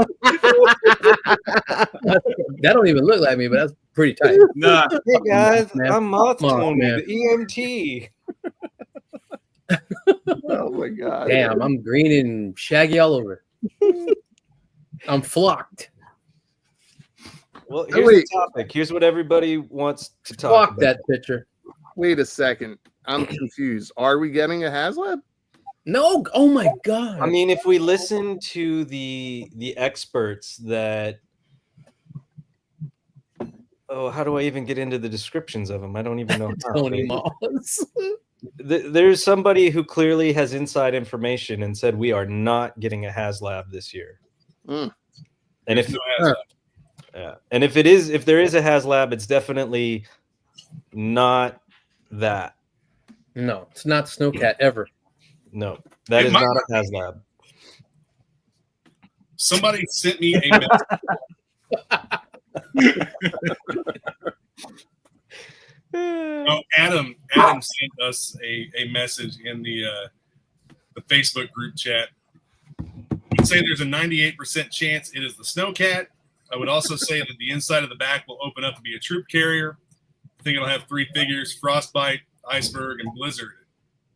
That don't even look like me, but that's pretty tight. No, Hey guys, Man. I'm Moth Come on, Tony, man. the EMT. Oh my god! Damn, I'm green and shaggy all over. I'm flocked. Well, Oh, here's wait. the topic. Here's what everybody wants to talk Fuck about. that picture. Wait a second. I'm confused. Are we getting a HasLab? No, oh my god. I mean, if we listen to the experts that, how do I even get into the descriptions of them? I don't even know. how. Tony Moss. There's somebody who clearly has inside information and said we are not getting a HasLab this year. Mm. And if No HasLab. and if there is a HasLab, it's definitely not that. No, it's not Snowcat ever. No, that It is might not a HasLab. Somebody sent me a message. Oh, Adam sent us a message in the Facebook group chat. He'd say there's a 98% chance it is the Snowcat. I would also say that the inside of the back will open up to be a troop carrier. I think it'll have 3 figures: Frostbite, Iceberg, and Blizzard.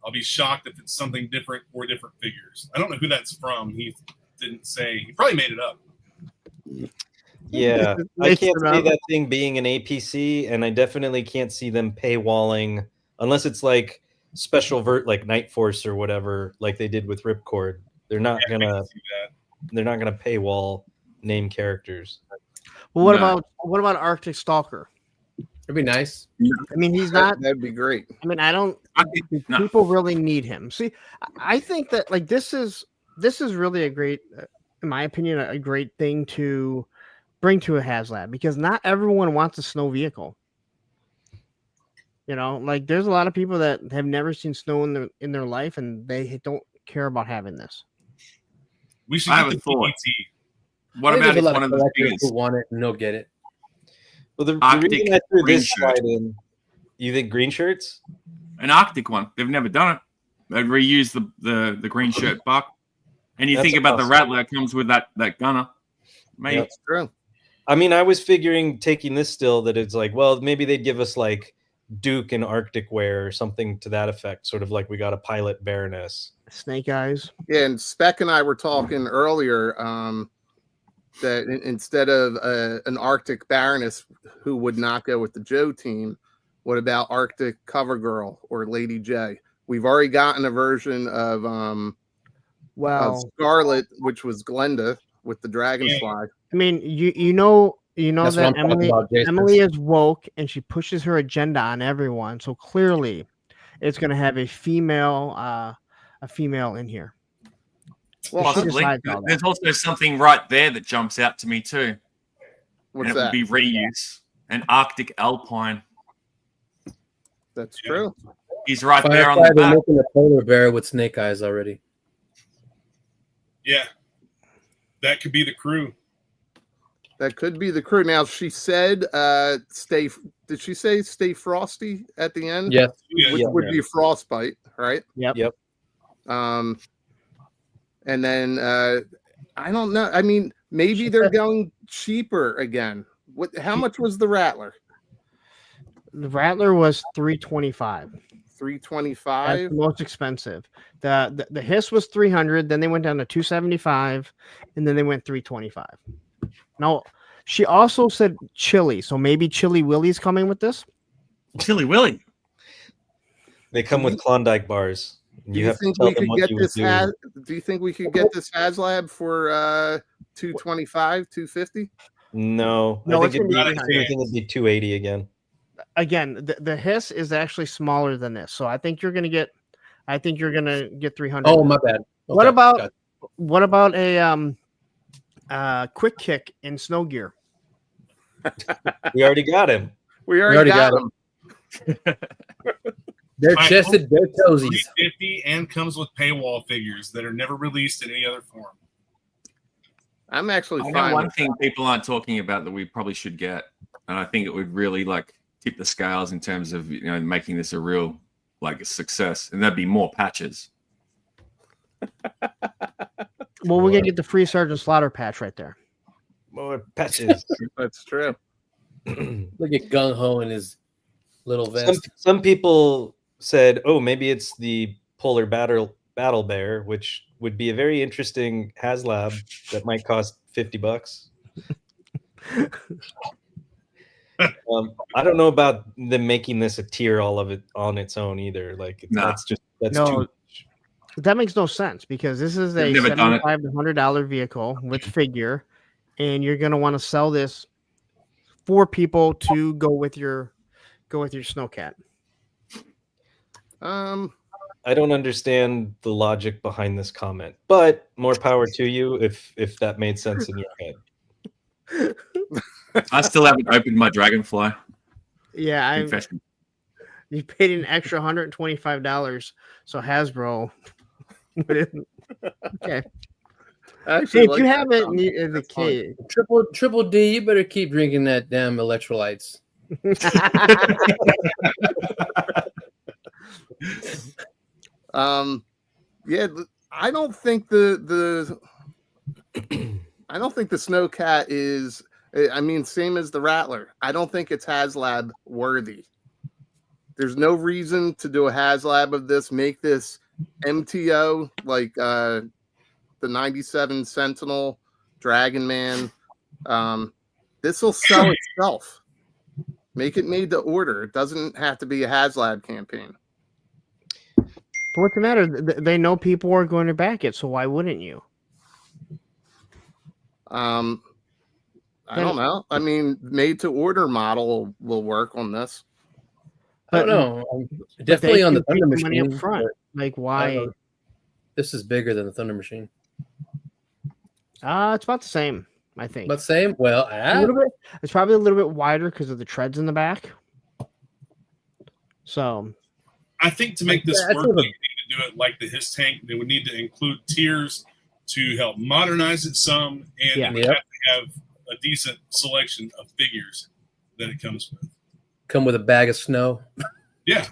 I'll be shocked if it's something different or different figures. I don't know who that's from. He didn't say. He probably made it up. Yeah, I Makes can't it see up. that thing being an APC, and I definitely can't see them paywalling unless it's like special like Night Force or whatever, like they did with Ripcord. They're not Yeah, I gonna can see that. they're not gonna paywall name characters. Well, what No. about Arctic Stalker? It'd be nice. I mean, he's not. That'd be great. I mean, I don't. I think no. People really need him. See, I think that like this is really a great, in my opinion, a great thing to bring to a HasLab because not everyone wants a snow vehicle. You know, like there's a lot of people that have never seen snow in their life and they don't care about having this. We should I get have the a thought. TBT. What I think about there's if a lot one of of the collectors figures? who want it and they'll get it? Well, the Arctic reason I threw green this shirt. slide in, you think green shirts? An Arctic one. They've never done it. They reuse the green shirt buck. And you That's think about the awesome. Rattler comes with that gunner. Mate, Yep. That's true. I mean, I was figuring taking this still that it's like, well, maybe they'd give us like Duke and Arctic wear or something to that effect, sort of like we got a pilot Baroness. Snake Eyes. Yeah, and Spec and I were talking earlier that instead of an Arctic Baroness who would not go with the Joe team, what about Arctic Cover Girl or Lady J? We've already gotten a version of Well, Scarlet, which was Glenda with the Dragonfly. I mean, you know That's what that I'm talking about, Jason. Emily is woke and she pushes her agenda on everyone. So clearly, it's going to have a female in here. Well, She possibly. decides all that. There's also something right there that jumps out to me too. what's and it that? would be reuse. An Arctic Alpine. That's true. He's right there on Firefly, the they're back. making a polar bear with snake eyes already. Yeah, that could be the crew. That could be the crew. Now she said, "Stay." Did she say "Stay frosty" at the end? Yes. Yeah, which Yeah. would be frostbite, right? Yep. And then I don't know. I mean, maybe they're going cheaper again. How much was the Rattler? The Rattler was $325. 325. That's the most expensive. The Hiss was 300, then they went down to 275, and then they went 325. Now, she also said chili, so maybe Chili Willy's coming with this. Chili Willy. They come with Klondike bars. Do you think we could get this? Do you think we could get this HasLab for 225, 250? No, I think it'd be 280 again. Again, the Hiss is actually smaller than this, so I think you're gonna get 300. Oh, my bad. Okay, what about a quick kick in snow gear? We already got him. We already got him. They're chested, they're toesies. 350 and comes with paywall figures that are never released in any other form. I'm actually I fine. know one thing people aren't talking about that we probably should get, and I think it would really like tip the scales in terms of making this a real a success, and that'd be more patches. Well, we're gonna get the free Sergeant Slaughter patch right there. More patches. That's true. Look at Gung Ho in his little vest. Some people said, "Oh, maybe it's the Polar Battle Bear," which would be a very interesting HasLab that might cost $50. I don't know about them making this a tier all of it on its own either. That's too much. That makes no sense because this is a $75 to $100 vehicle with figure, and you're gonna want to sell this for people to go with your Snowcat. I don't understand the logic behind this comment, but more power to you if that made sense in your head. I still haven't opened my Dragonfly. Yeah, Confession. You paid an extra $125, so Hasbro. Okay. Actually, hey, if you haven't the kid, Triple D, you better keep drinking that damn electrolytes. Yeah, I don't think the Snowcat is. I mean, same as the Rattler. I don't think it's HasLab worthy. There's no reason to do a HasLab of this. Make this MTO like the 97 Sentinel, Dragon Man. This will sell itself. Make it made to order. It doesn't have to be a HasLab campaign. But what's the matter? They know people are going to back it, so why wouldn't you? I don't know. I mean, made to order model will work on this. I don't know. Definitely on the Thunder Machine. Up front. Like, why? This is bigger than the Thunder Machine. It's about the same, I think. But same? Well, a little bit. It's probably a little bit wider because of the treads in the back. So, I think to make this work, they need to do it like the Hiss tank. They would need to include tiers to help modernize it some, and it would have to have a decent selection of figures that it comes with. Come with a bag of snow. Yeah,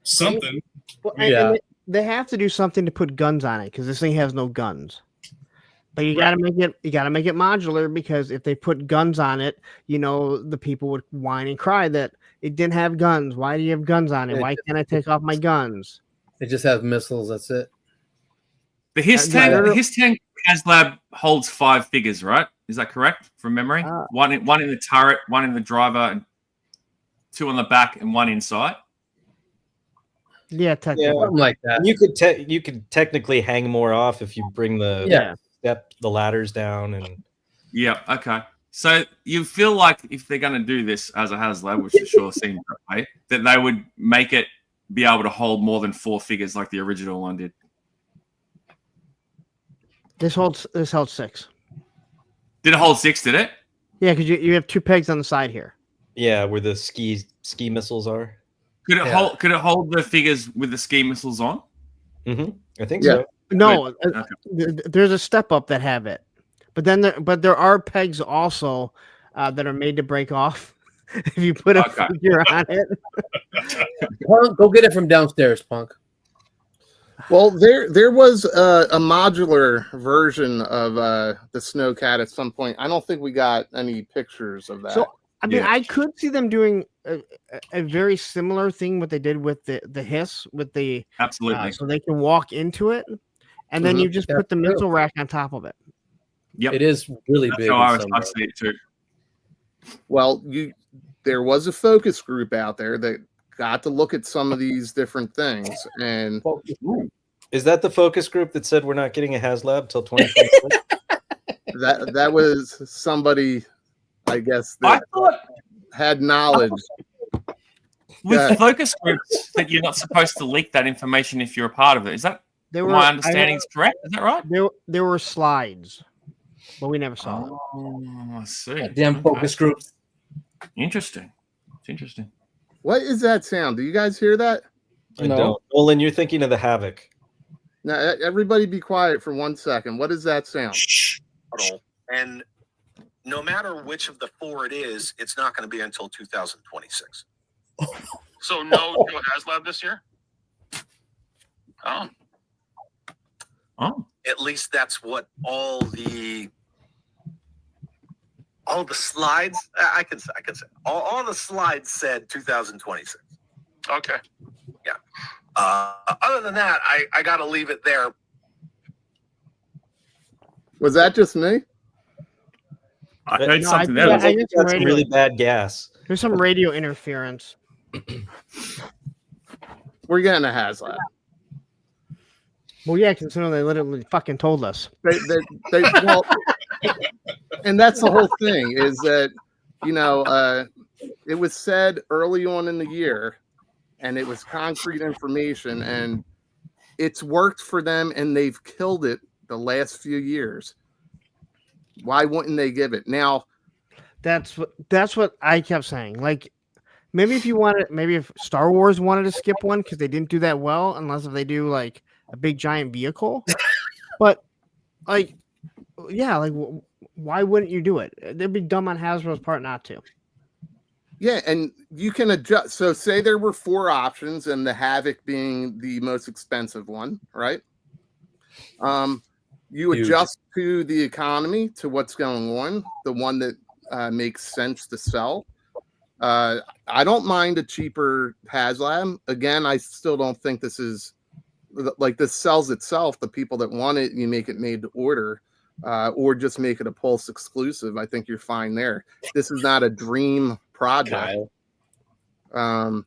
something. Well, and they have to do something to put guns on it because this thing has no guns. But you gotta make it. You gotta make it modular because if they put guns on it, the people would whine and cry that it didn't have guns. Why do you have guns on it? Why can't I take off my guns? It just has missiles. That's it. The Hiss tank HasLab holds 5 figures, right? Is that correct from memory? One in the turret, one in the driver, and 2 on the back, and 1 inside. Yeah, technically. Something like that. You could technically hang more off if you bring the ladders down and. Yeah. Okay. So you feel like if they're going to do this as a HasLab, which it sure seems that way, that they would make it be able to hold more than 4 figures like the original one did. This held 6. Did it hold 6? Did it? Yeah, because you have 2 pegs on the side here. Yeah, where the ski missiles are. Could it hold the figures with the ski missiles on? Mm-hmm. I think so. No, there's a step up that have it, but there are pegs also that are made to break off if you put a figure on it. Punk, go get it from downstairs, Punk. Well, there was a modular version of the Snowcat at some point. I don't think we got any pictures of that. So I mean, I could see them doing a very similar thing what they did with the hiss with the Absolutely. so they can walk into it, and then you just Yeah, put the true. missile rack on top of it. Yep. It is really That's big. how in some I ways. see it too. Well, there was a focus group out there that got to look at some of these different things, and Is that the focus group that said we're not getting a HasLab till 2026? that was somebody, I guess, I that thought had knowledge. with focus groups that you're not supposed to leak that information if you're a part of it. Is that my understanding is correct? Is that right? There were slides, but we never saw them. Oh, I see. Damn focus groups. Interesting. It's interesting. What is that sound? Do you guys hear that? I No. don't. Nolan, you're thinking of the Havoc. Now, everybody be quiet for 1 second. What is that sound? And no matter which of the four it is, it's not going to be until 2026. So no HasLab this year? Oh. At least that's what all the slides I can say all the slides said 2026. Okay. Yeah. Other than that, I got to leave it there. Was that just me? I heard something I else. guess That's radio- really bad gas. There's some radio interference. We're getting a HasLab. Well, yeah, considering they literally fucking told us. Well, and that's the whole thing is that, it was said early on in the year, and it was concrete information, and it's worked for them, and they've killed it the last few years. Why wouldn't they give it now? That's what I kept saying. Like, maybe if Star Wars wanted to skip one because they didn't do that well, unless if they do like a big giant vehicle. But like, yeah, like why wouldn't you do it? They'd be dumb on Hasbro's part not to. Yeah, and you can adjust. So say there were 4 options, and the Havoc being the most expensive one, right? You Huge. adjust to the economy, to what's going on, the one that makes sense to sell. I don't mind a cheaper HasLab. Again, I still don't think this is like this sells itself. The people that want it, you make it made to order, or just make it a Pulse exclusive. I think you're fine there. This is not a dream project. And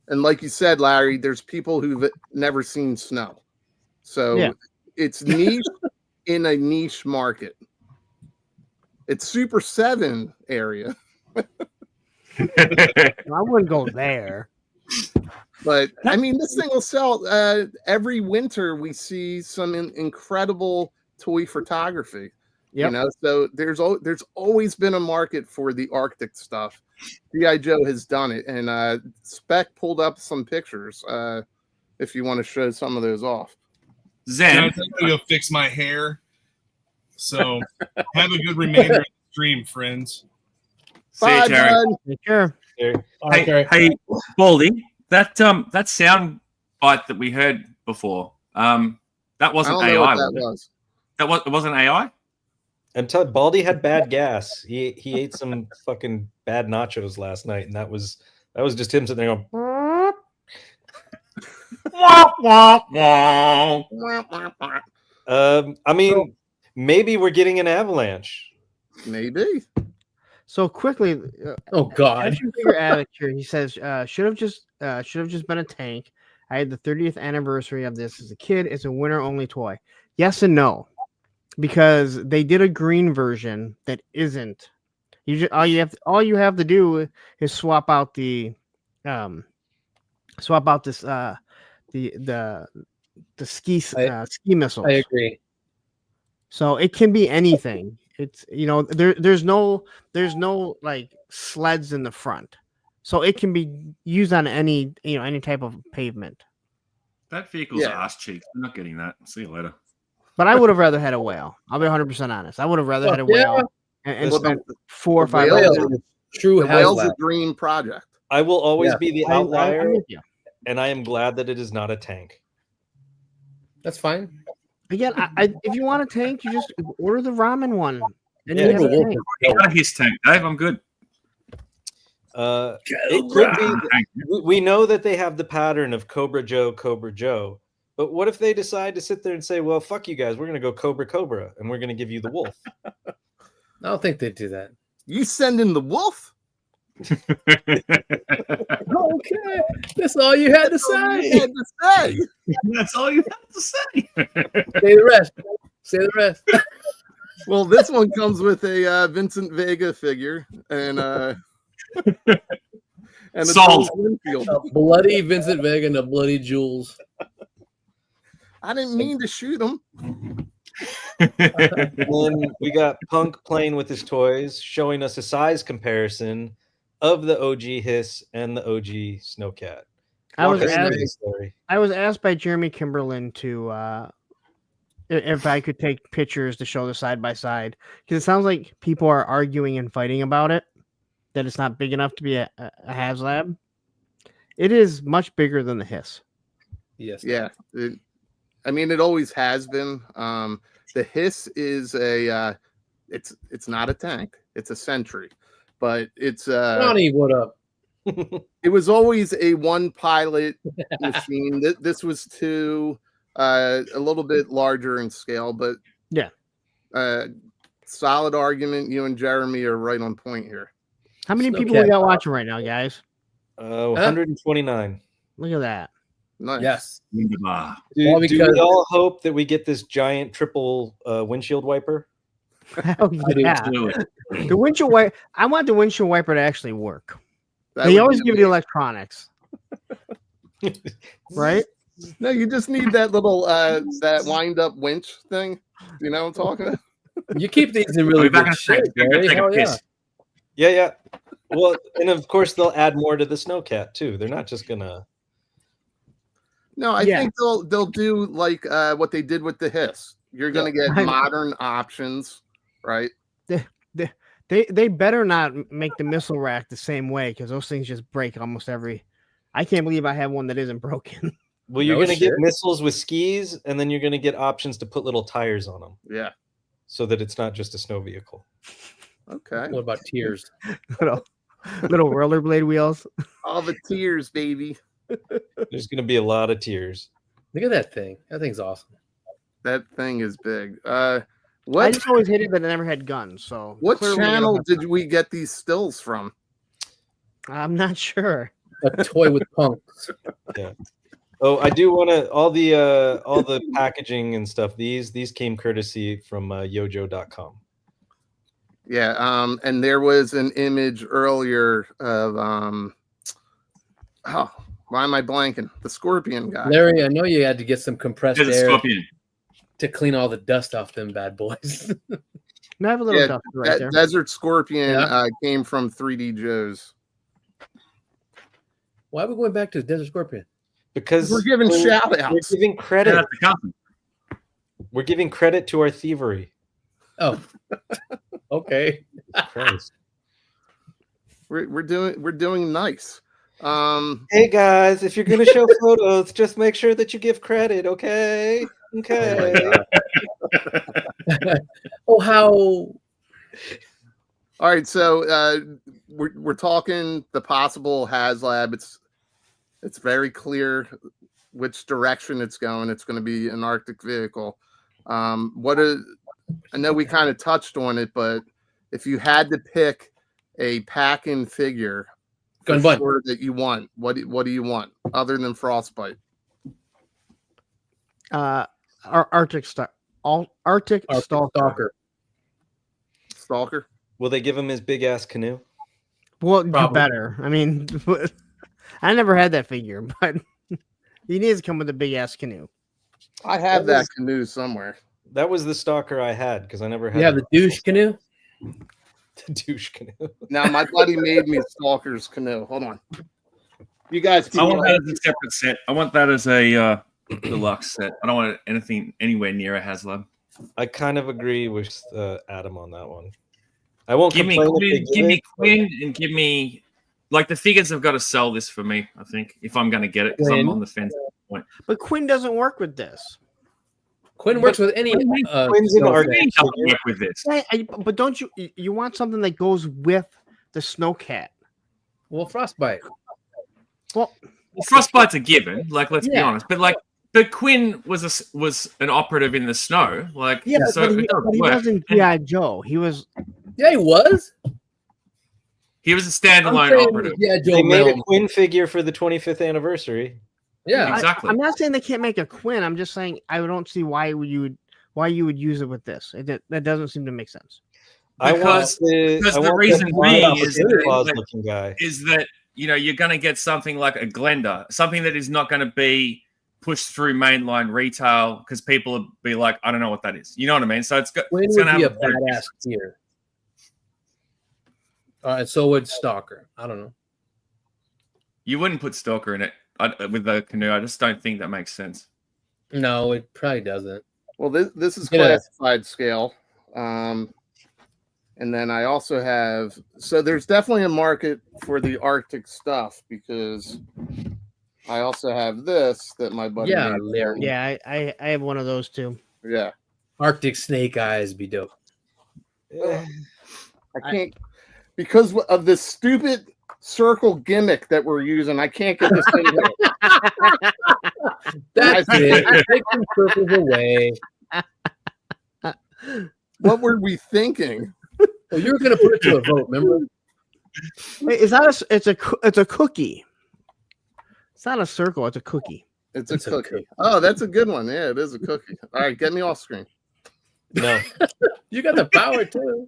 like you said, Larry, there's people who've never seen snow. So Yeah. It's niche in a niche market. It's Super 7 area. I wouldn't go there. But I mean, this thing will sell. Every winter we see some incredible toy photography. Yep. So there's always been a market for the Arctic stuff. G.I. Joe has done it, and Spec pulled up some pictures. If you want to show some of those off. Zen, I'm going to go fix my hair. So have a good remainder of the stream, friends. see you, Bye, Terry. bud. Sure. Hey, Baldy, that sound bite that we heard before, that I wasn't don't know AI. what that was. It wasn't AI. I'm telling Baldy had bad gas. He ate some fucking bad nachos last night, and that was just him sitting there going. I mean, maybe we're getting an avalanche. Maybe. So quickly, Oh God. as you figure out here, he says, should have just been a tank. I had the 30th anniversary of this as a kid. It's a winter only toy. Yes and no, because they did a green version that isn't. All you have to do is swap out the ski missiles. I agree. So it can be anything. It's there's no like sleds in the front, so it can be used on any type of pavement. That vehicle's Yeah. ass cheeks. I'm not getting that. See you later. But I would have rather had a whale. I'll be 100% honest. I would have rather had a whale and Well, spent the 4 or 5 whale hours. is- True The whale's a HasLab. dream project. I will always Yeah. be the I'm outlier, with you. and I am glad that it is not a tank. That's fine. Again, if you want a tank, you just order the ramen one. And Yeah, you have a Never tank. worked. Out of his tank, Dave. I'm good. It could be. We know that they have the pattern of Cobra Joe. But what if they decide to sit there and say, "Well, fuck you guys, we're going to go Cobra, and we're going to give you the wolf"? I don't think they'd do that. You send in the wolf? Okay, that's all you had to say. That's all you have to say. Say the rest. Say the rest. Well, this one comes with a Vincent Vega figure and a Sold. Winfield. A bloody Vincent Vega and a bloody Jules. I didn't mean to shoot him. Then we got Punk playing with his toys, showing us a size comparison of the OG Hiss and the OG Snowcat. I was Walk us through asked- the story. I was asked by Jeremy Kimberlin to if I could take pictures to show the side by side, because it sounds like people are arguing and fighting about it, that it's not big enough to be a HasLab. It is much bigger than the Hiss. Yes. Yeah. It always has been. The Hiss is a it's not a tank, it's a Sentry, but it's Johnny, what up? it was always a one pilot machine. This was two, a little bit larger in scale, but Yeah. Solid argument. You and Jeremy are right on point here. How many Snowcat. people we got watching right now, guys? 129. Look at that. Nice. Yes. Do Well, we because- all hope that we get this giant triple windshield wiper? Hell I do yeah. Do it. The windshield wiper. I want the windshield wiper to actually work. That They would always be give you electronics, right? No, you just need that little that wind up winch thing. You know what I'm talking about? You keep these in I'll really be back in good a second. shape. I'm gonna Gary. take a Hell yeah. piss. Yeah. Well, and of course they'll add more to the Snowcat too. They're not just gonna. No, I Yeah. think they'll do like what they did with the Hiss. You're gonna get I- modern options, right? They better not make the missile rack the same way, because those things just break almost every. I can't believe I have one that isn't broken. Well, you're No gonna get shit. missiles with skis, and then you're gonna get options to put little tires on them, Yeah. so that it's not just a snow vehicle. Okay. What about tears? little rollerblade wheels. All the tears, baby. There's gonna be a lot of tears. Look at that thing. That thing's awesome. That thing is big. I What just always hated that I never had guns. So what clearly they don't channel have- did we get these stills from? I'm not sure. A toy with punks. Oh, I do want to all the packaging and stuff. These came courtesy from YoJoe.com. Yeah. And there was an image earlier of why am I blanking? The Scorpion guy. Larry, I know you had to get some compressed There's a air scorpion. to clean all the dust off them bad boys. I have a little Yeah, duster right That there. Desert Scorpion Yeah. came from 3D Joe's. Why are we going back to Desert Scorpion? Because We're giving shout We're outs. giving Yeah, credit. that's the custom. We're giving credit to our thievery. Oh, okay. Christ. We're doing nice. Hey guys, if you're gonna show photos, just make sure that you give credit, okay? Okay. Oh, how? All right, so we're talking the possible HasLab. It's very clear which direction it's going. It's going to be an Arctic vehicle. I know we kind of touched on it, but if you had to pick a pack-in figure Gun for bun. sure that you want, what do you want other than Frostbite? Arctic Arctic Stalker. Stalker? Will they give him his big ass canoe? Well, do Probably. better. I mean, I never had that figure, but he needs to come with a big ass canoe. I have That that was- canoe somewhere. That was the stalker I had because I never had You have the douche canoe? the douche canoe. Now my buddy made me a Stalker's canoe. Hold on. You guys keep I want that going. as a separate set. I want that as a deluxe set. I don't want anything anywhere near a HasLab. I kind of agree with Adam on that one. I won't Give me complain if Quinn, they give me it, but- Quinn, and give me like the figures have got to sell this for me. I think if I'm going to get it because I'm Quinn? on the fence. But Quinn doesn't work with this. Quinn works with any. Quinn's an snow artist. thing. Quinn doesn't work with this. But don't you want something that goes with the Snowcat? Well, Frostbite. Well, Frostbite's a given. Like, let's be Yeah. honest. But Quinn was an operative in the snow. Like, yeah, so but it doesn't he work. wasn't G.I. Joe. He was. Yeah, he was. He was a standalone operative. Yeah, They Joe made a Realm. Quinn figure for the 25th anniversary. Yeah, Exactly. I'm not saying they can't make a Quinn. I'm just saying I don't see why you would use it with this. That doesn't seem to make sense. Because the reason being is looking guy. that you're going to get something like a Glenda, something that is not going to be pushed through mainline retail because people will be like, I don't know what that is. You know what I mean? So it's going Quinn to would be have a badass tier. And so would Stalker. I don't know. You wouldn't put Stalker in it with the canoe. I just don't think that makes sense. No, it probably doesn't. Well, this is Yeah. classified scale. And then I also have, so there's definitely a market for the Arctic stuff because I also have this that my buddy made. Larry. Yeah, I have one of those too. Yeah. Arctic snake eyes be dope. I can't, because of this stupid circle gimmick that we're using, I can't get this thing right. That's it. Take some circles away. What were we thinking? Well, you were going to put it to a vote, remember? Hey, it's a cookie. It's not a circle. It's a cookie. It's a cookie. Oh, that's a good one. Yeah, it is a cookie. All right, get me off screen. No. You got the power too.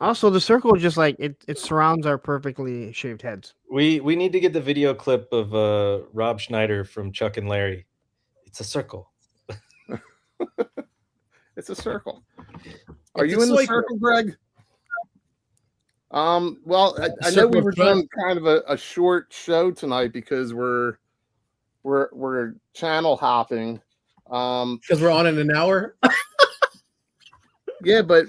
Also, the circle just like it surrounds our perfectly shaped heads. We need to get the video clip of Rob Schneider from Chuck and Larry. It's a circle. It's a circle. Are It's you a in the circle. circle, Greg? Well, I know Circle we of were trust. doing kind of a short show tonight because we're channel hopping. Because we're on in an hour. Yeah, but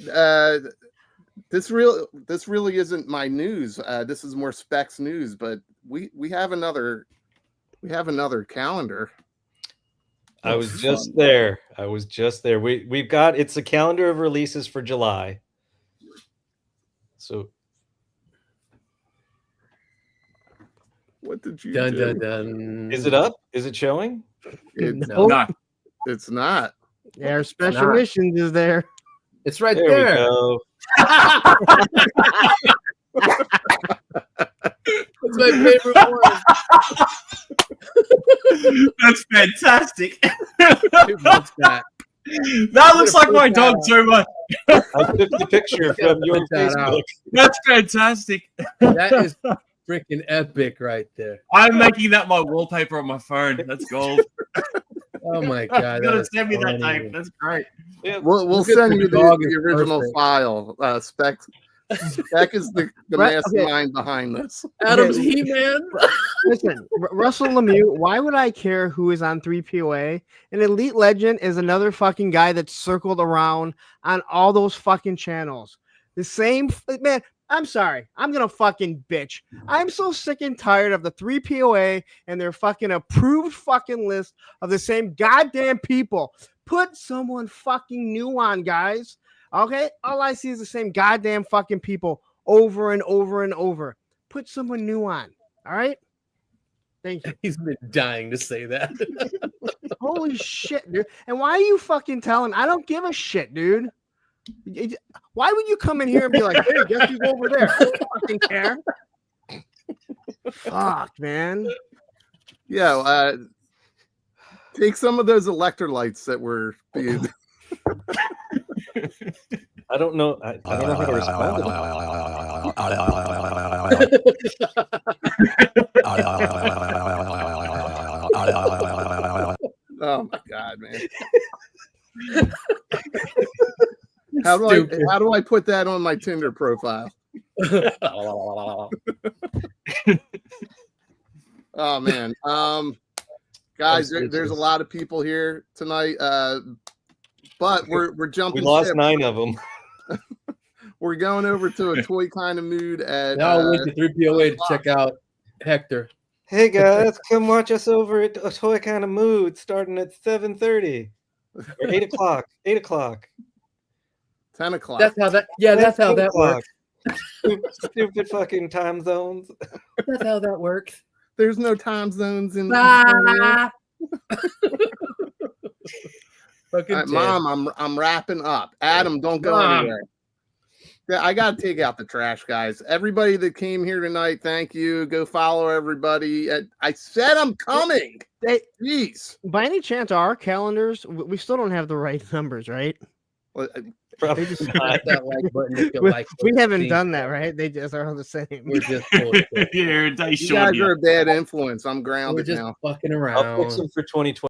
this really isn't my news. This is more Specs news, but we have another calendar. I was just there. We've got it's a calendar of releases for July. So What did you Dun, do? dun, dun. is it up? Is it showing? No. No. It's not. Yeah, our special not. missions is there. It's right There there. we go. It's my favorite one. That's fantastic. Who wants that? That looks like put my that dog out. so much. I took the picture from your Put that out. Facebook. That's fantastic. That is freaking epic right there. I'm making that my wallpaper on my phone. That's gold. Oh my You god. gotta send me that, funny. Dave. That's great. We'll Look at send the you dog the is original perfect. file. Spec is the Right, okay. mastermind behind this. Adam's He-Man. Listen, Russell Lemieux, why would I care who is on 3POA? An Elite Legend is another fucking guy that's circled around on all those fucking channels. The same, man, I'm sorry. I'm going to fucking bitch. I'm so sick and tired of the 3POA and their fucking approved fucking list of the same goddamn people. Put someone fucking new on, guys. Okay? All I see is the same goddamn fucking people over and over and over. Put someone new on. All right? Thank you. He's been dying to say that. Holy shit, dude. And why are you fucking telling? I don't give a shit, dude. Why would you come in here and be like, hey, guess who's over there? I don't fucking care. Fuck, man. Yeah, take some of those electrolytes that were being. I don't know. I don't know how to respond to Oh my god, man! How do I put that on my Tinder profile? Oh man, guys, there's a lot of people here tonight, but we're jumping. We lost ship. 9 of them. We're going over to a toy kind of mood at. Now I went to 3POA to check out Hector. Hey guys, come watch us over at A Toy Kind of Mood starting at 7:30 or 8 o'clock. 8 o'clock. 10 o'clock. That's how that. Yeah, that's how that o'clock. works. Stupid fucking time zones. That's how that works. There's no time zones in. Ah. All right, Mom, I'm wrapping up. Adam, don't go Mom. anywhere. Yeah, I gotta take out the trash, guys. Everybody that came here tonight, thank you. Go follow everybody. I said I'm coming. Hey, Jeez. by any chance, our calendars, we still don't have the right numbers, right? Well, Probably just- not. Hit that like button if you We, like. we what haven't you've done seen. that, right? They just are the same. We're just bullshit. Yeah, day you short guys here. are a bad influence. I'm We're grounded just now. fucking I'll fix around. them for 2020.